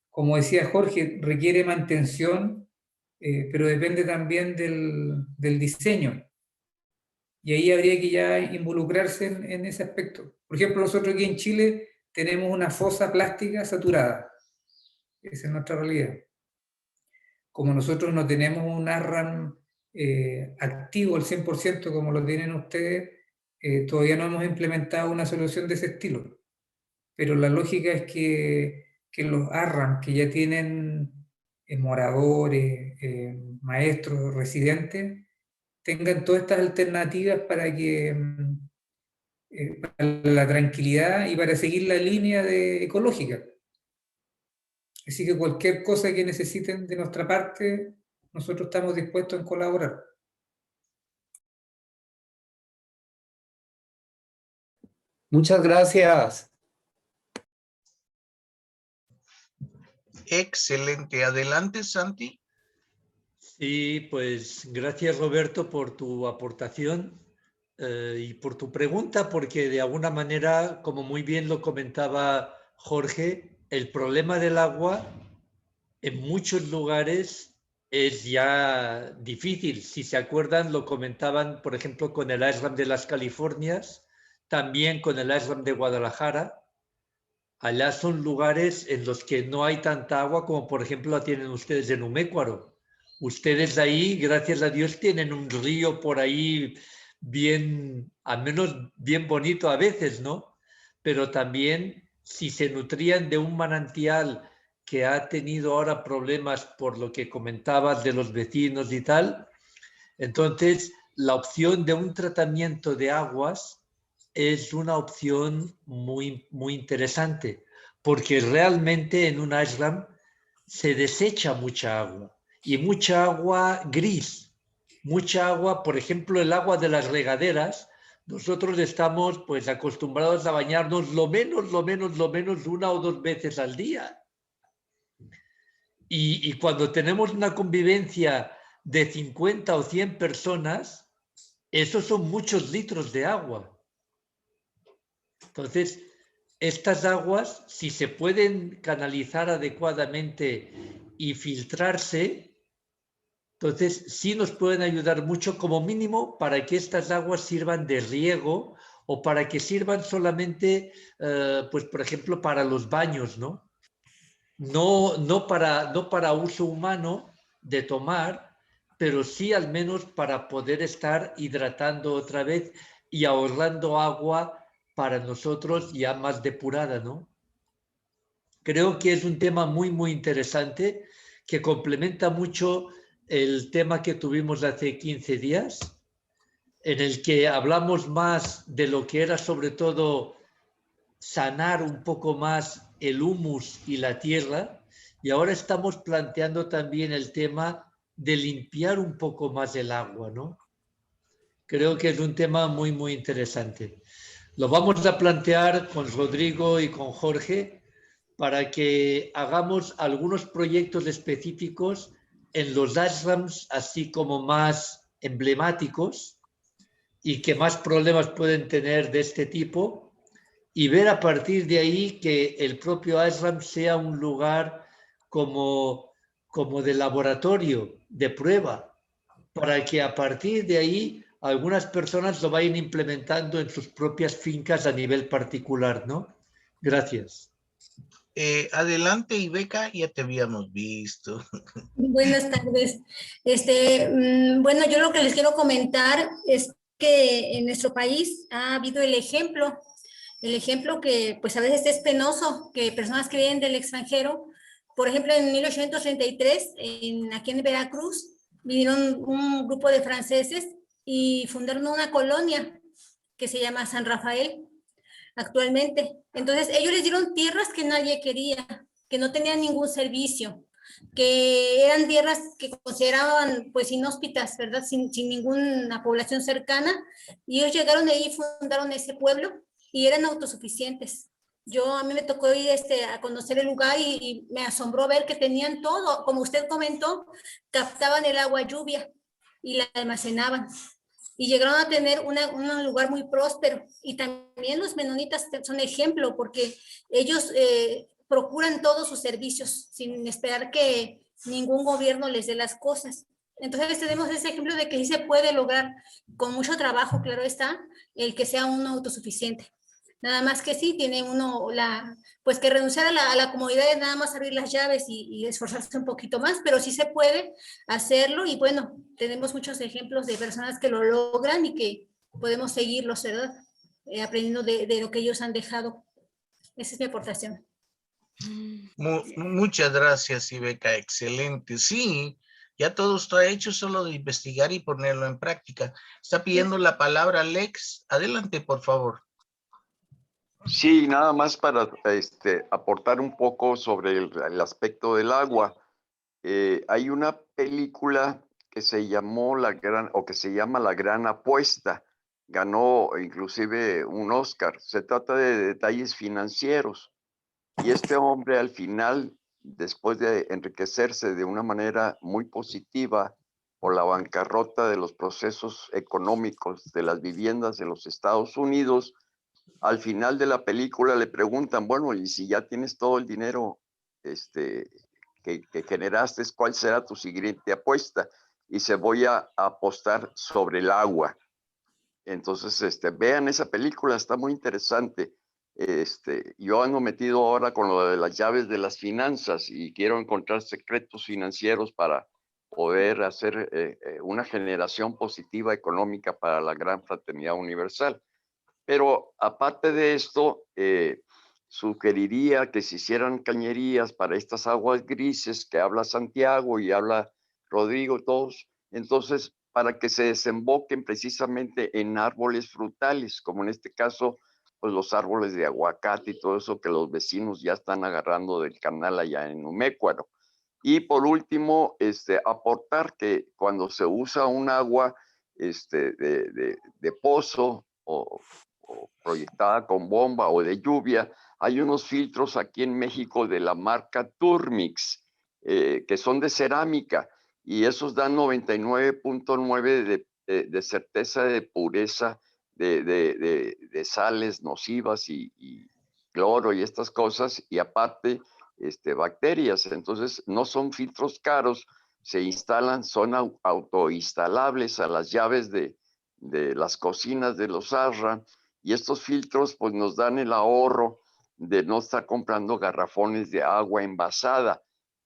Como decía Jorge, requiere mantención, pero depende también del diseño. Y ahí habría que ya involucrarse en ese aspecto. Por ejemplo, nosotros aquí en Chile tenemos una fosa plástica saturada. Esa es nuestra realidad. Como nosotros no tenemos un ARRAM activo al 100% como lo tienen ustedes, todavía no hemos implementado una solución de ese estilo. Pero la lógica es que los ARRAM que ya tienen moradores, maestros, residentes, tengan todas estas alternativas para la tranquilidad y para seguir la línea ecológica. Así que cualquier cosa que necesiten de nuestra parte, nosotros estamos dispuestos a colaborar. Muchas gracias. Excelente. Adelante, Santi. Sí, pues gracias, Roberto, por tu aportación y por tu pregunta, porque de alguna manera, como muy bien lo comentaba Jorge, el problema del agua en muchos lugares es ya difícil. Si se acuerdan, lo comentaban, por ejemplo, con el ASRAM de las Californias, también con el ASRAM de Guadalajara. allá son lugares en los que no hay tanta agua como por ejemplo la tienen ustedes en Umécuaro. Ustedes ahí, gracias a Dios, tienen un río por ahí bien, al menos bien bonito a veces, ¿no? Pero también si se nutrían de un manantial que ha tenido ahora problemas por lo que comentabas de los vecinos y tal, entonces la opción de un tratamiento de aguas es una opción muy, muy interesante, porque realmente en un ashram se desecha mucha agua y mucha agua gris, mucha agua, por ejemplo, el agua de las regaderas. Nosotros estamos pues acostumbrados a bañarnos lo menos 1 o 2 veces al día. Y cuando tenemos una convivencia de 50 o 100 personas, esos son muchos litros de agua. Entonces, estas aguas, si se pueden canalizar adecuadamente y filtrarse, entonces sí nos pueden ayudar mucho como mínimo para que estas aguas sirvan de riego o para que sirvan solamente, pues por ejemplo, para los baños, ¿no? No para uso humano de tomar, pero sí al menos para poder estar hidratando otra vez y ahorrando agua para nosotros ya más depurada, ¿no? Creo que es un tema muy, muy interesante que complementa mucho el tema que tuvimos hace 15 días, en el que hablamos más de lo que era sobre todo sanar un poco más el humus y la tierra, y ahora estamos planteando también el tema de limpiar un poco más el agua, ¿no? Creo que es un tema muy, muy interesante. Lo vamos a plantear con Rodrigo y con Jorge para que hagamos algunos proyectos específicos en los ashrams, así como más emblemáticos y que más problemas pueden tener de este tipo, y ver a partir de ahí que el propio ashram sea un lugar como de laboratorio, de prueba, para que a partir de ahí algunas personas lo vayan implementando en sus propias fincas a nivel particular, ¿no? Gracias. Adelante, Ibeca, ya te habíamos visto. Buenas tardes. Bueno, yo lo que les quiero comentar es que en nuestro país ha habido el ejemplo que pues a veces es penoso, que personas que vienen del extranjero, por ejemplo, en 1833, aquí en Veracruz, vinieron un grupo de franceses y fundaron una colonia que se llama San Rafael actualmente. Entonces, ellos les dieron tierras que nadie quería, que no tenían ningún servicio, que eran tierras que consideraban pues inhóspitas, ¿verdad? Sin ninguna población cercana. Y ellos llegaron de ahí y fundaron ese pueblo y eran autosuficientes. A mí me tocó ir a conocer el lugar y me asombró ver que tenían todo, como usted comentó, captaban el agua lluvia y la almacenaban. Y llegaron a tener un lugar muy próspero. Y también los menonitas son ejemplo, porque ellos procuran todos sus servicios sin esperar que ningún gobierno les dé las cosas. Entonces tenemos ese ejemplo de que sí se puede lograr con mucho trabajo, claro está, el que sea uno autosuficiente. Nada más que sí, tiene uno pues que renunciar a la comodidad de nada más abrir las llaves y esforzarse un poquito más, pero sí se puede hacerlo y bueno, tenemos muchos ejemplos de personas que lo logran y que podemos seguirlos, ¿verdad? Aprendiendo de lo que ellos han dejado. Esa es mi aportación. Muchas gracias, Ibeca, excelente. Sí, ya todo está hecho, solo de investigar y ponerlo en práctica. Está pidiendo la palabra Alex. Adelante, por favor. Sí, nada más para aportar un poco sobre el aspecto del agua. Hay una película que se llama La Gran Apuesta. Ganó inclusive un Oscar. Se trata de detalles financieros. Y este hombre al final, después de enriquecerse de una manera muy positiva por la bancarrota de los procesos económicos de las viviendas de los Estados Unidos, al final de la película le preguntan, bueno, y si ya tienes todo el dinero que generaste, ¿cuál será tu siguiente apuesta? Y se voy a apostar sobre el agua. Entonces, vean esa película, está muy interesante. Yo ando metido ahora con lo de las llaves de las finanzas y quiero encontrar secretos financieros para poder hacer una generación positiva económica para la gran fraternidad universal. Pero aparte de esto, sugeriría que se hicieran cañerías para estas aguas grises que habla Santiago y habla Rodrigo, todos. Entonces, para que se desemboquen precisamente en árboles frutales, como en este caso, pues los árboles de aguacate y todo eso que los vecinos ya están agarrando del canal allá en Umécuaro. Y por último, aportar que cuando se usa un agua de pozo o proyectada con bomba o de lluvia, hay unos filtros aquí en México de la marca Turmix, que son de cerámica, y esos dan 99.9 de certeza de pureza de sales nocivas y cloro y estas cosas, y aparte bacterias. Entonces no son filtros caros, se instalan, son autoinstalables a las llaves de las cocinas de los ASRA, y estos filtros pues nos dan el ahorro de no estar comprando garrafones de agua envasada.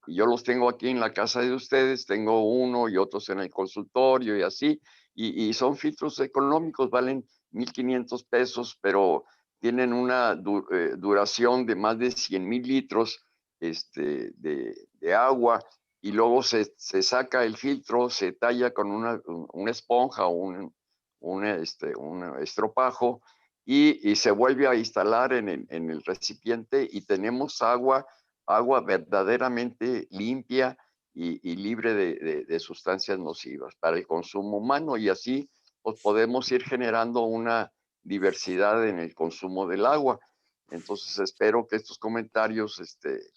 Y yo los tengo aquí en la casa de ustedes, tengo uno y otros en el consultorio y así, y son filtros económicos, valen 1,500 pesos, pero tienen una duración de más de 100,000 litros de agua, y luego se saca el filtro, se talla con una esponja o un estropajo, y se vuelve a instalar en el recipiente, y tenemos agua verdaderamente limpia y libre de sustancias nocivas para el consumo humano, y así pues, podemos ir generando una diversidad en el consumo del agua. Entonces espero que estos comentarios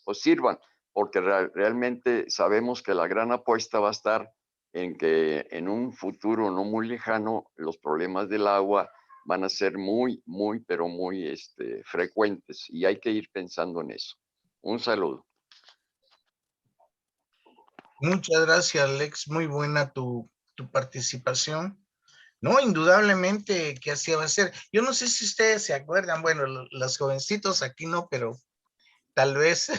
pues sirvan, porque realmente sabemos que la gran apuesta va a estar en que en un futuro no muy lejano los problemas del agua van a ser muy, pero muy frecuentes, y hay que ir pensando en eso. Un saludo. Muchas gracias, Alex. Muy buena tu participación. No, indudablemente que así va a ser. Yo no sé si ustedes se acuerdan, bueno, los jovencitos aquí no, pero tal vez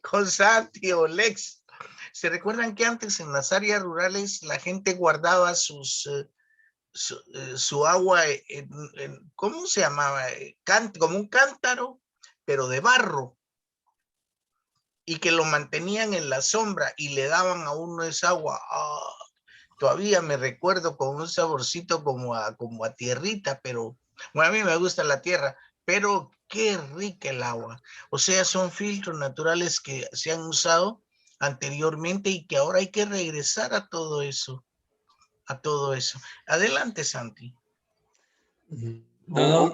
con Santi o Lex, ¿se recuerdan que antes en las áreas rurales la gente guardaba su agua ¿cómo se llamaba? Como un cántaro, pero de barro, y que lo mantenían en la sombra y le daban a uno esa agua? ¡Oh! Todavía me recuerdo con un saborcito como a tierrita, pero bueno, a mí me gusta la tierra, pero qué rica el agua. O sea, son filtros naturales que se han usado anteriormente y que ahora hay que regresar a todo eso. Adelante, Santi. No.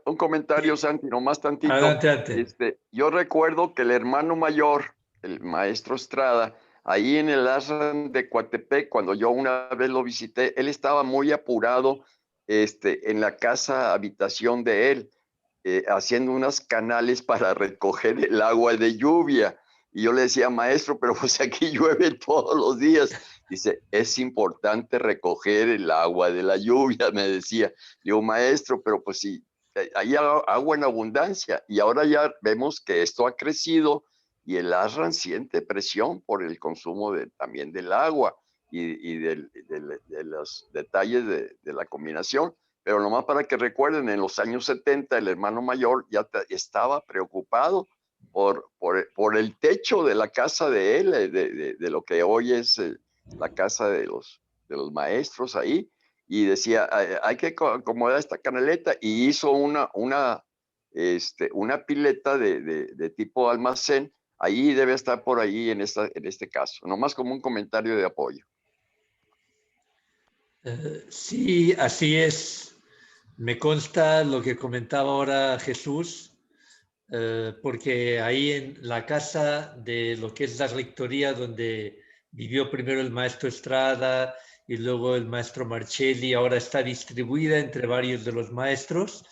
Un comentario, Santi, nomás tantito. Adelante. Yo recuerdo que el hermano mayor, el maestro Estrada, ahí en el ASRAM de Coatepec, cuando yo una vez lo visité, él estaba muy apurado en la casa habitación de él, haciendo unos canales para recoger el agua de lluvia. Y yo le decía, maestro, pero pues aquí llueve todos los días. Dice, es importante recoger el agua de la lluvia, me decía. Digo, maestro, pero pues sí, hay agua en abundancia. Y ahora ya vemos que esto ha crecido, y el ASRAM siente presión por el consumo también del agua y de los detalles de la combinación. Pero nomás para que recuerden, en los años 70 el hermano mayor ya estaba preocupado por el techo de la casa de él, de lo que hoy es la casa de los maestros ahí, y decía, hay que acomodar esta canaleta, y hizo una pileta de tipo almacén. Ahí debe estar por ahí en este caso, nomás como un comentario de apoyo. Sí, así es. Me consta lo que comentaba ahora Jesús, porque ahí en la casa de lo que es la rectoría, donde vivió primero el maestro Estrada y luego el maestro Marcelli, ahora está distribuida entre varios de los maestros,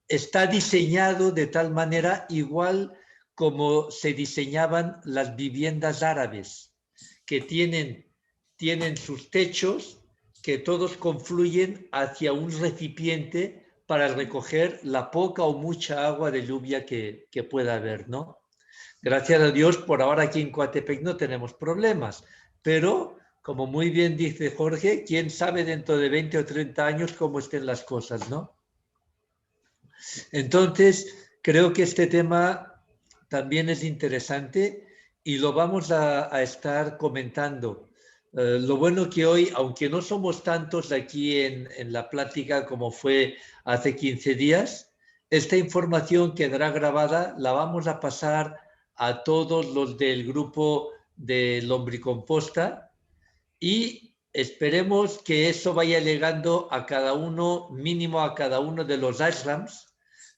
está diseñado de tal manera igual como se diseñaban las viviendas árabes, que tienen sus techos que todos confluyen hacia un recipiente para recoger la poca o mucha agua de lluvia que pueda haber, ¿no? Gracias a Dios, por ahora aquí en Coatepec no tenemos problemas, pero como muy bien dice Jorge, quién sabe dentro de 20 o 30 años cómo estén las cosas, ¿no? Entonces, creo que este tema también es interesante y lo vamos a estar comentando. Lo bueno que hoy, aunque no somos tantos aquí en la plática como fue hace 15 días, esta información quedará grabada, la vamos a pasar a todos los del grupo de Lombricomposta y esperemos que eso vaya llegando a cada uno, mínimo a cada uno de los ashrams,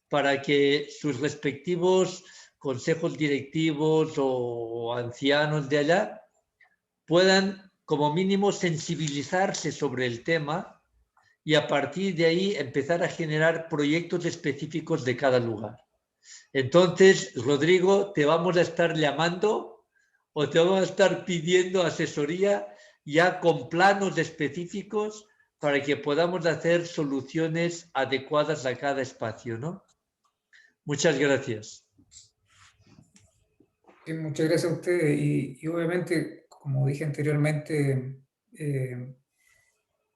para que sus respectivos consejos directivos o ancianos de allá puedan como mínimo sensibilizarse sobre el tema y a partir de ahí empezar a generar proyectos específicos de cada lugar. Entonces, Rodrigo, te vamos a estar llamando o te vamos a estar pidiendo asesoría ya con planos específicos para que podamos hacer soluciones adecuadas a cada espacio, ¿no? Muchas gracias. Sí, muchas gracias a ustedes. Y obviamente, como dije anteriormente,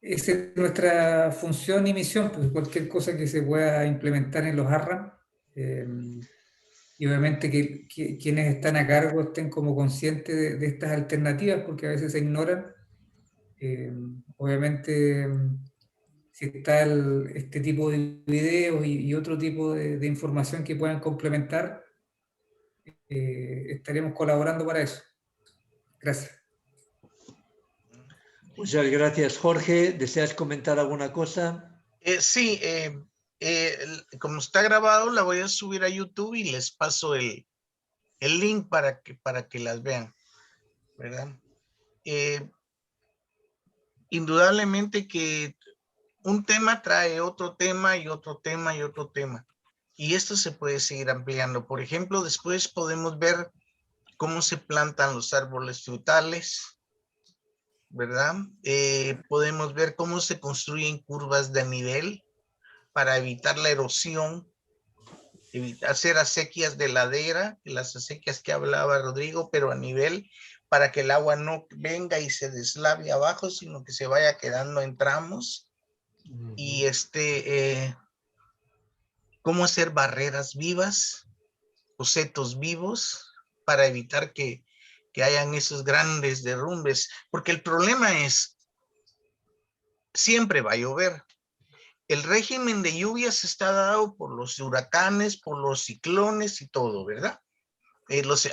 esa es nuestra función y misión, pues cualquier cosa que se pueda implementar en los ARRAM. Y obviamente que quienes están a cargo estén como conscientes de estas alternativas, porque a veces se ignoran. Obviamente, si está este tipo de videos y otro tipo de información que puedan complementar, estaremos colaborando para eso. Gracias. Muchas gracias, Jorge. ¿Deseas comentar alguna cosa? Sí, como está grabado, la voy a subir a YouTube y les paso el link para que las vean, ¿verdad? Indudablemente que un tema trae otro tema y otro tema y otro tema. Y esto se puede seguir ampliando. Por ejemplo, después podemos ver cómo se plantan los árboles frutales, ¿verdad? Podemos ver cómo se construyen curvas de nivel para evitar la erosión, hacer acequias de ladera, las acequias que hablaba Rodrigo, pero a nivel para que el agua no venga y se deslave abajo, sino que se vaya quedando en tramos. Y cómo hacer barreras vivas o setos vivos para evitar que hayan esos grandes derrumbes, porque el problema es, siempre va a llover. El régimen de lluvias está dado por los huracanes, por los ciclones y todo, ¿verdad?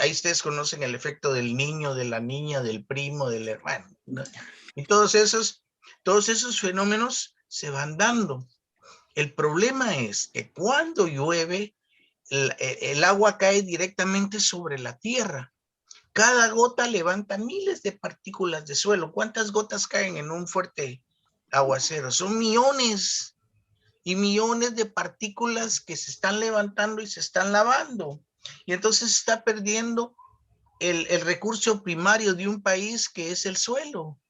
Ahí ustedes conocen el efecto del niño, de la niña, del primo, del hermano, ¿no? Y todos esos fenómenos se van dando. El problema es que cuando llueve, el agua cae directamente sobre la tierra. Cada gota levanta miles de partículas de suelo. ¿Cuántas gotas caen en un fuerte aguacero? Son millones y millones de partículas que se están levantando y se están lavando. Y entonces está perdiendo el recurso primario de un país, que es el suelo.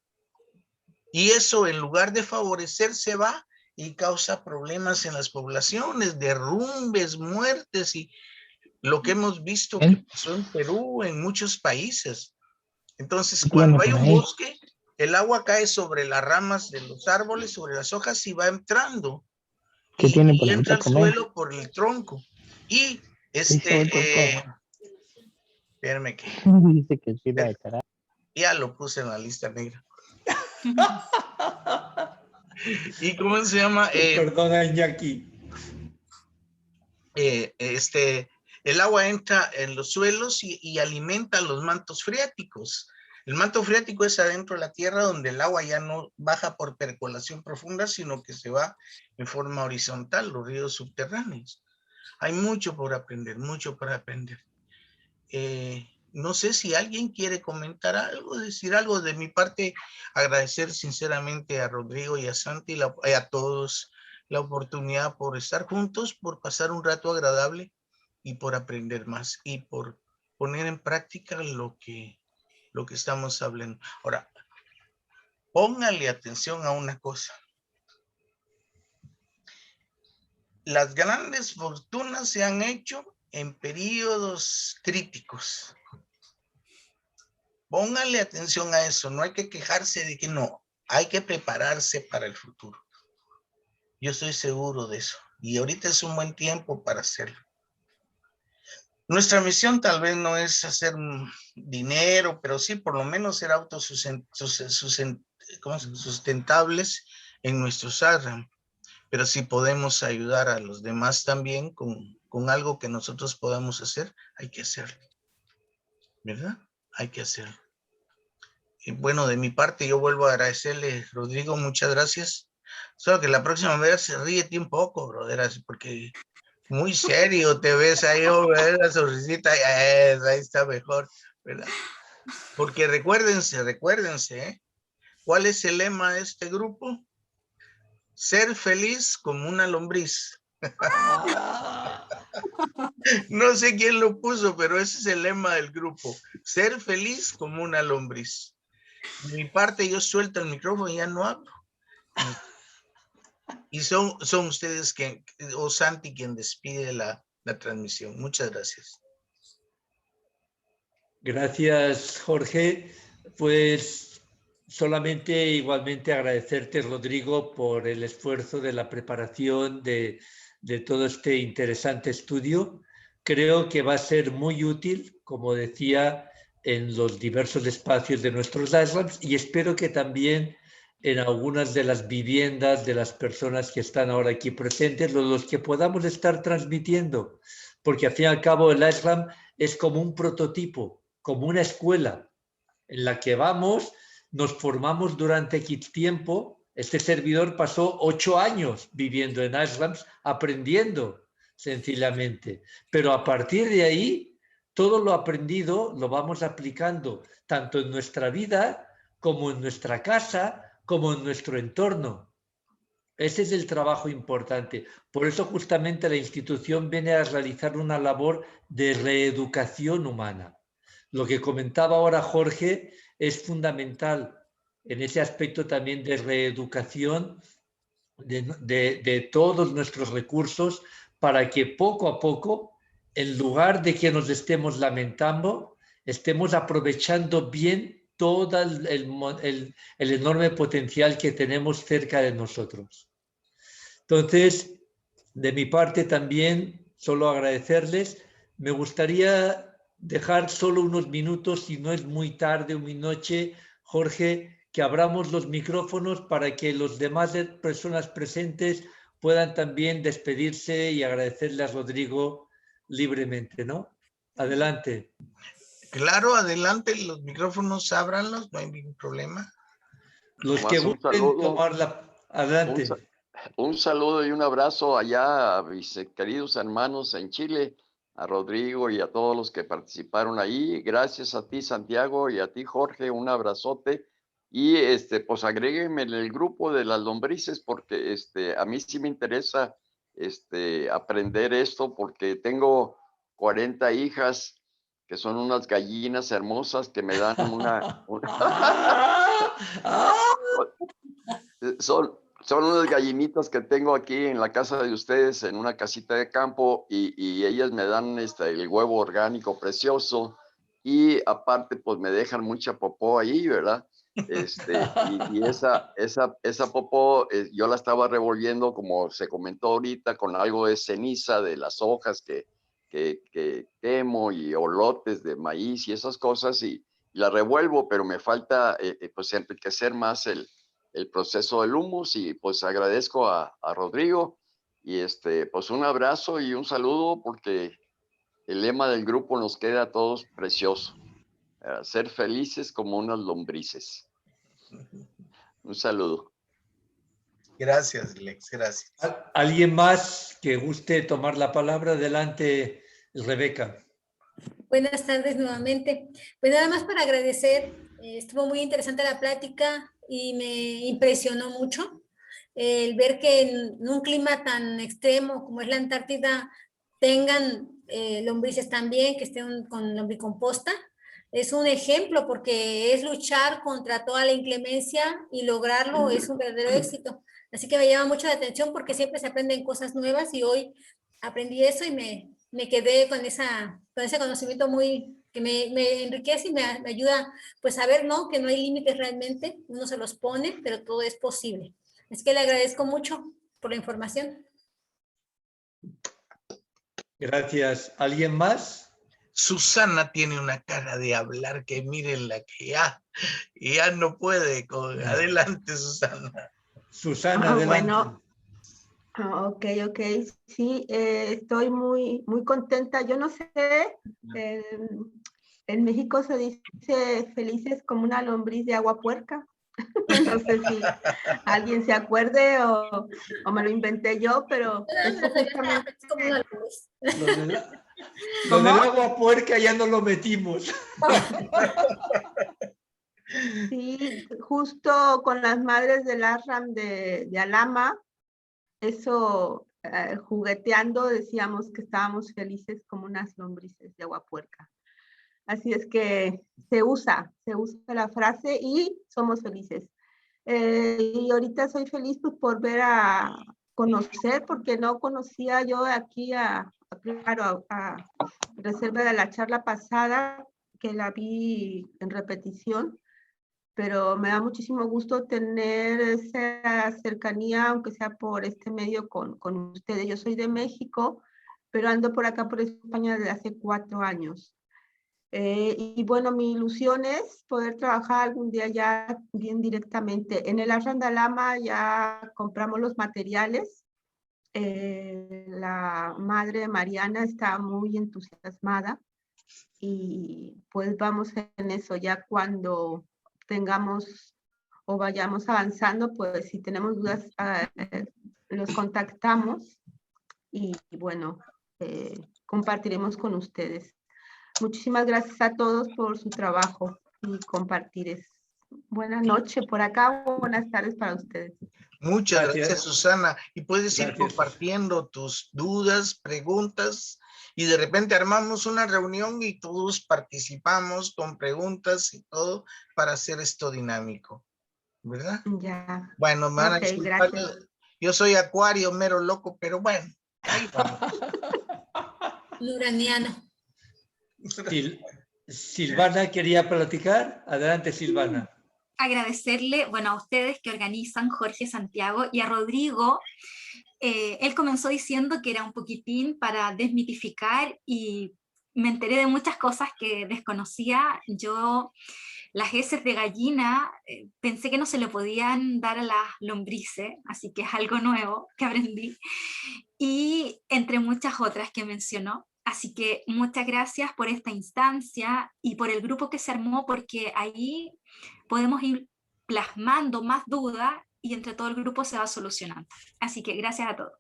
Y eso, en lugar de favorecer, se va y causa problemas en las poblaciones, derrumbes, muertes y lo que hemos visto que pasó en Perú, en muchos países. Entonces, cuando hay un bosque, el agua cae sobre las ramas de los árboles, sobre las hojas y va entrando. Y entra al suelo por el tronco. Y espérame que dice que sí va de carácter. ya lo puse en la lista negra. ¿Y cómo se llama? Perdona, Iñaki. El agua entra en los suelos y alimenta los mantos freáticos. El manto freático es adentro de la tierra, donde el agua ya no baja por percolación profunda, sino que se va en forma horizontal, los ríos subterráneos. Hay mucho por aprender, mucho para aprender. No sé si alguien quiere comentar algo, decir algo. De mi parte, agradecer sinceramente a Rodrigo y a Santi y a todos la oportunidad por estar juntos, por pasar un rato agradable y por aprender más y por poner en práctica lo que estamos hablando. Ahora, póngale atención a una cosa. las grandes fortunas se han hecho en periodos críticos. Póngale atención a eso, no hay que quejarse de que no, hay que prepararse para el futuro. Yo estoy seguro de eso y ahorita es un buen tiempo para hacerlo. Nuestra misión tal vez no es hacer dinero, pero sí por lo menos ser sustentables en nuestros ARRAM. Pero si podemos ayudar a los demás también con algo que nosotros podamos hacer, hay que hacerlo. ¿Verdad? Hay que hacerlo. Y bueno, de mi parte yo vuelvo a agradecerle, Rodrigo, muchas gracias. Solo que la próxima vez se ríete un poco, brother, porque muy serio te ves ahí, la sonrisita, ahí está mejor, ¿verdad? Porque recuérdense, ¿eh? ¿Cuál es el lema de este grupo? Ser feliz como una lombriz. No sé quién lo puso, pero ese es el lema del grupo. Ser feliz como una lombriz. De mi parte, yo suelto el micrófono y ya no hablo. Y son ustedes o Santi quien despide la transmisión. Muchas gracias. Gracias, Jorge. Pues solamente igualmente agradecerte, Rodrigo, por el esfuerzo de la preparación de todo este interesante estudio. Creo que va a ser muy útil, como decía, en los diversos espacios de nuestros ASLAMs y espero que también en algunas de las viviendas de las personas que están ahora aquí presentes, los que podamos estar transmitiendo, porque al fin y al cabo el ASLAM es como un prototipo, como una escuela en la que vamos, nos formamos durante X tiempo. Este servidor pasó 8 años viviendo en ASLAMs, aprendiendo sencillamente. Pero a partir de ahí, todo lo aprendido lo vamos aplicando tanto en nuestra vida como en nuestra casa, como en nuestro entorno. Ese es el trabajo importante. Por eso justamente la institución viene a realizar una labor de reeducación humana. Lo que comentaba ahora Jorge es fundamental en ese aspecto también de reeducación de todos nuestros recursos para que poco a poco, en lugar de que nos estemos lamentando, estemos aprovechando bien todo el enorme potencial que tenemos cerca de nosotros. Entonces, de mi parte también, solo agradecerles. Me gustaría dejar solo unos minutos, si no es muy tarde o muy noche, Jorge, que abramos los micrófonos para que los demás personas presentes puedan también despedirse y agradecerle a Rodrigo libremente, ¿no? Adelante. Claro, adelante, los micrófonos, ábranlos, no hay ningún problema. Los que gusten tomarla, adelante. Un saludo y un abrazo allá a mis queridos hermanos en Chile, a Rodrigo y a todos los que participaron ahí. Gracias a ti, Santiago, y a ti, Jorge, un abrazote. Y pues agréguenme en el grupo de las lombrices porque a mí sí me interesa aprender esto porque tengo 40 hijas que son unas gallinas hermosas que me dan son unas gallinitas que tengo aquí en la casa de ustedes, en una casita de campo, y ellas me dan el huevo orgánico precioso, y aparte, pues me dejan mucha popó ahí, ¿verdad? Y esa popó, yo la estaba revolviendo, como se comentó ahorita, con algo de ceniza de las hojas que quemo, y olotes de maíz y esas cosas, y la revuelvo, pero me falta pues enriquecer más el proceso del humus, y pues agradezco a Rodrigo, y pues un abrazo y un saludo, porque el lema del grupo nos queda a todos precioso: ser felices como unas lombrices. Un saludo. Gracias, Lex, gracias. ¿Alguien más que guste tomar la palabra? Adelante, Rebeca. Buenas tardes nuevamente. Pues nada más para agradecer, estuvo muy interesante la plática y me impresionó mucho el ver que en un clima tan extremo como es la Antártida tengan lombrices también, que estén con lombricomposta. es un ejemplo porque es luchar contra toda la inclemencia y lograrlo es un verdadero éxito. Así que me llama mucho la atención porque siempre se aprenden cosas nuevas y hoy aprendí eso y me quedé con ese conocimiento que me enriquece y me ayuda pues a ver, ¿no? Que no hay límites realmente, uno se los pone, pero todo es posible. Así que le agradezco mucho por la información. Gracias. ¿Alguien más? Susana tiene una cara de hablar que miren la que ya no puede. Adelante, Susana. Susana, adelante. Bueno, ok, sí, estoy muy contenta. Yo no sé, en México se dice felices como una lombriz de agua puerca. No sé si alguien se acuerde o me lo inventé yo, pero eso justamente... Lo del agua puerca ya no lo metimos. Sí, justo con las madres del ashram de Alama, eso, jugueteando, decíamos que estábamos felices como unas lombrices de agua puerca. Así es que se usa la frase y somos felices. Y ahorita soy feliz pues, por conocer, porque no conocía yo aquí claro, a reserva de la charla pasada, que la vi en repetición, pero me da muchísimo gusto tener esa cercanía, aunque sea por este medio con ustedes. Yo soy de México, pero ando por acá por España desde hace 4 años. Y bueno, mi ilusión es poder trabajar algún día ya bien directamente. En el ashram de Alama ya compramos los materiales. La madre Mariana está muy entusiasmada y pues vamos en eso. Ya cuando tengamos o vayamos avanzando, pues si tenemos dudas, los contactamos y bueno, compartiremos con ustedes. Muchísimas gracias a todos por su trabajo y compartir. Buena noche por acá, buenas tardes para ustedes. Muchas gracias, Susana. Y puedes ir compartiendo tus dudas, preguntas, y de repente armamos una reunión y todos participamos con preguntas y todo para hacer esto dinámico, ¿verdad? Ya. Bueno, me van a disculpar, yo soy acuario, mero loco, pero bueno, ahí vamos. Uraniano. Silvana quería platicar. Adelante, Silvana. Agradecerle, bueno, a ustedes que organizan, Jorge, Santiago, y a Rodrigo. Él comenzó diciendo que era un poquitín para desmitificar y me enteré de muchas cosas que desconocía. Yo las heces de gallina pensé que no se le podían dar a las lombrices, así que es algo nuevo que aprendí. Y entre muchas otras que mencionó. Así que muchas gracias por esta instancia y por el grupo que se armó, porque ahí podemos ir plasmando más dudas y entre todo el grupo se va solucionando. Así que gracias a todos.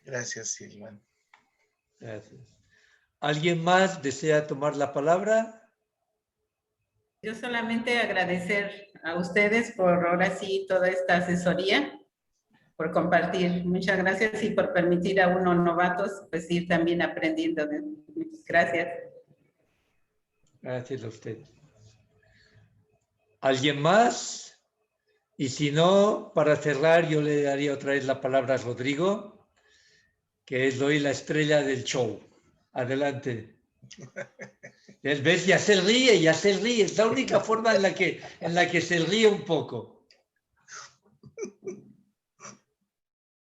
Gracias, Silvana. Gracias. ¿Alguien más desea tomar la palabra? Yo solamente agradecer a ustedes por ahora sí toda esta asesoría, por compartir. Muchas gracias y por permitir a unos novatos pues ir también aprendiendo. Gracias. Gracias a usted. ¿Alguien más? Y si no, para cerrar, yo le daría otra vez la palabra a Rodrigo, que es hoy la estrella del show. Adelante. ¿Ves? Ya se ríe. Es la única forma en la que se ríe un poco.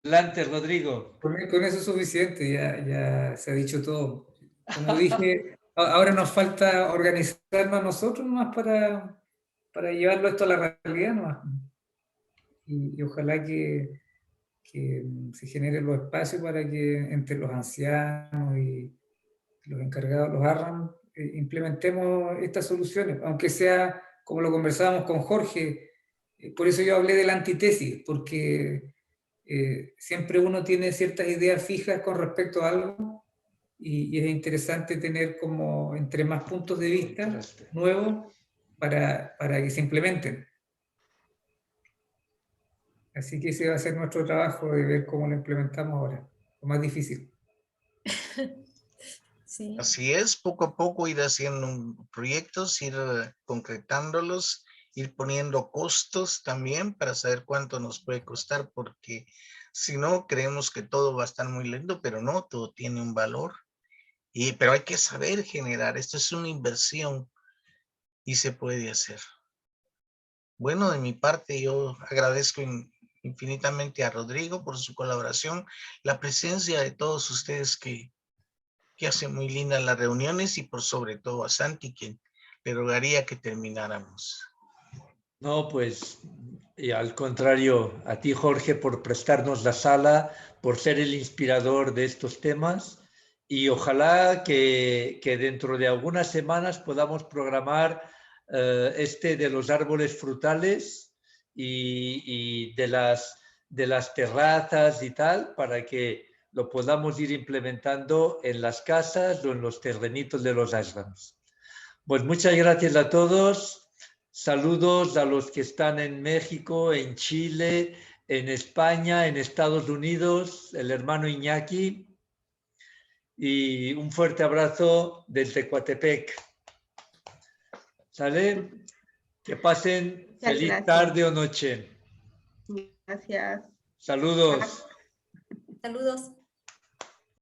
Adelante, Rodrigo. Con eso es suficiente, ya se ha dicho todo. Como dije, ahora nos falta organizarnos nosotros nomás para llevarlo esto a la realidad nomás. Y ojalá que se generen los espacios para que entre los ancianos y los encargados, los ARRAM, implementemos estas soluciones, aunque sea como lo conversábamos con Jorge. Por eso yo hablé de la antítesis, porque siempre uno tiene ciertas ideas fijas con respecto a algo y es interesante tener como entre más puntos de vista nuevos para que se implementen. Así que ese va a ser nuestro trabajo de ver cómo lo implementamos ahora, lo más difícil. Sí. Así es, poco a poco ir haciendo proyectos, ir concretándolos, ir poniendo costos también para saber cuánto nos puede costar, porque si no, creemos que todo va a estar muy lindo, pero no, todo tiene un valor. Pero hay que saber generar, esto es una inversión y se puede hacer. Bueno, de mi parte yo agradezco infinitamente a Rodrigo por su colaboración, la presencia de todos ustedes que hace muy lindas las reuniones y por sobre todo a Santi, quien le rogaría que termináramos. No, pues y al contrario, a ti Jorge por prestarnos la sala, por ser el inspirador de estos temas y ojalá que dentro de algunas semanas podamos programar de los árboles frutales y de las terrazas y tal para que lo podamos ir implementando en las casas o en los terrenitos de los ashrams. Pues muchas gracias a todos. Saludos a los que están en México, en Chile, en España, en Estados Unidos, el hermano Iñaki. Y un fuerte abrazo desde Coatepec. ¿Sale? Que pasen Muchas feliz gracias. tarde o noche. Gracias. Saludos. Saludos.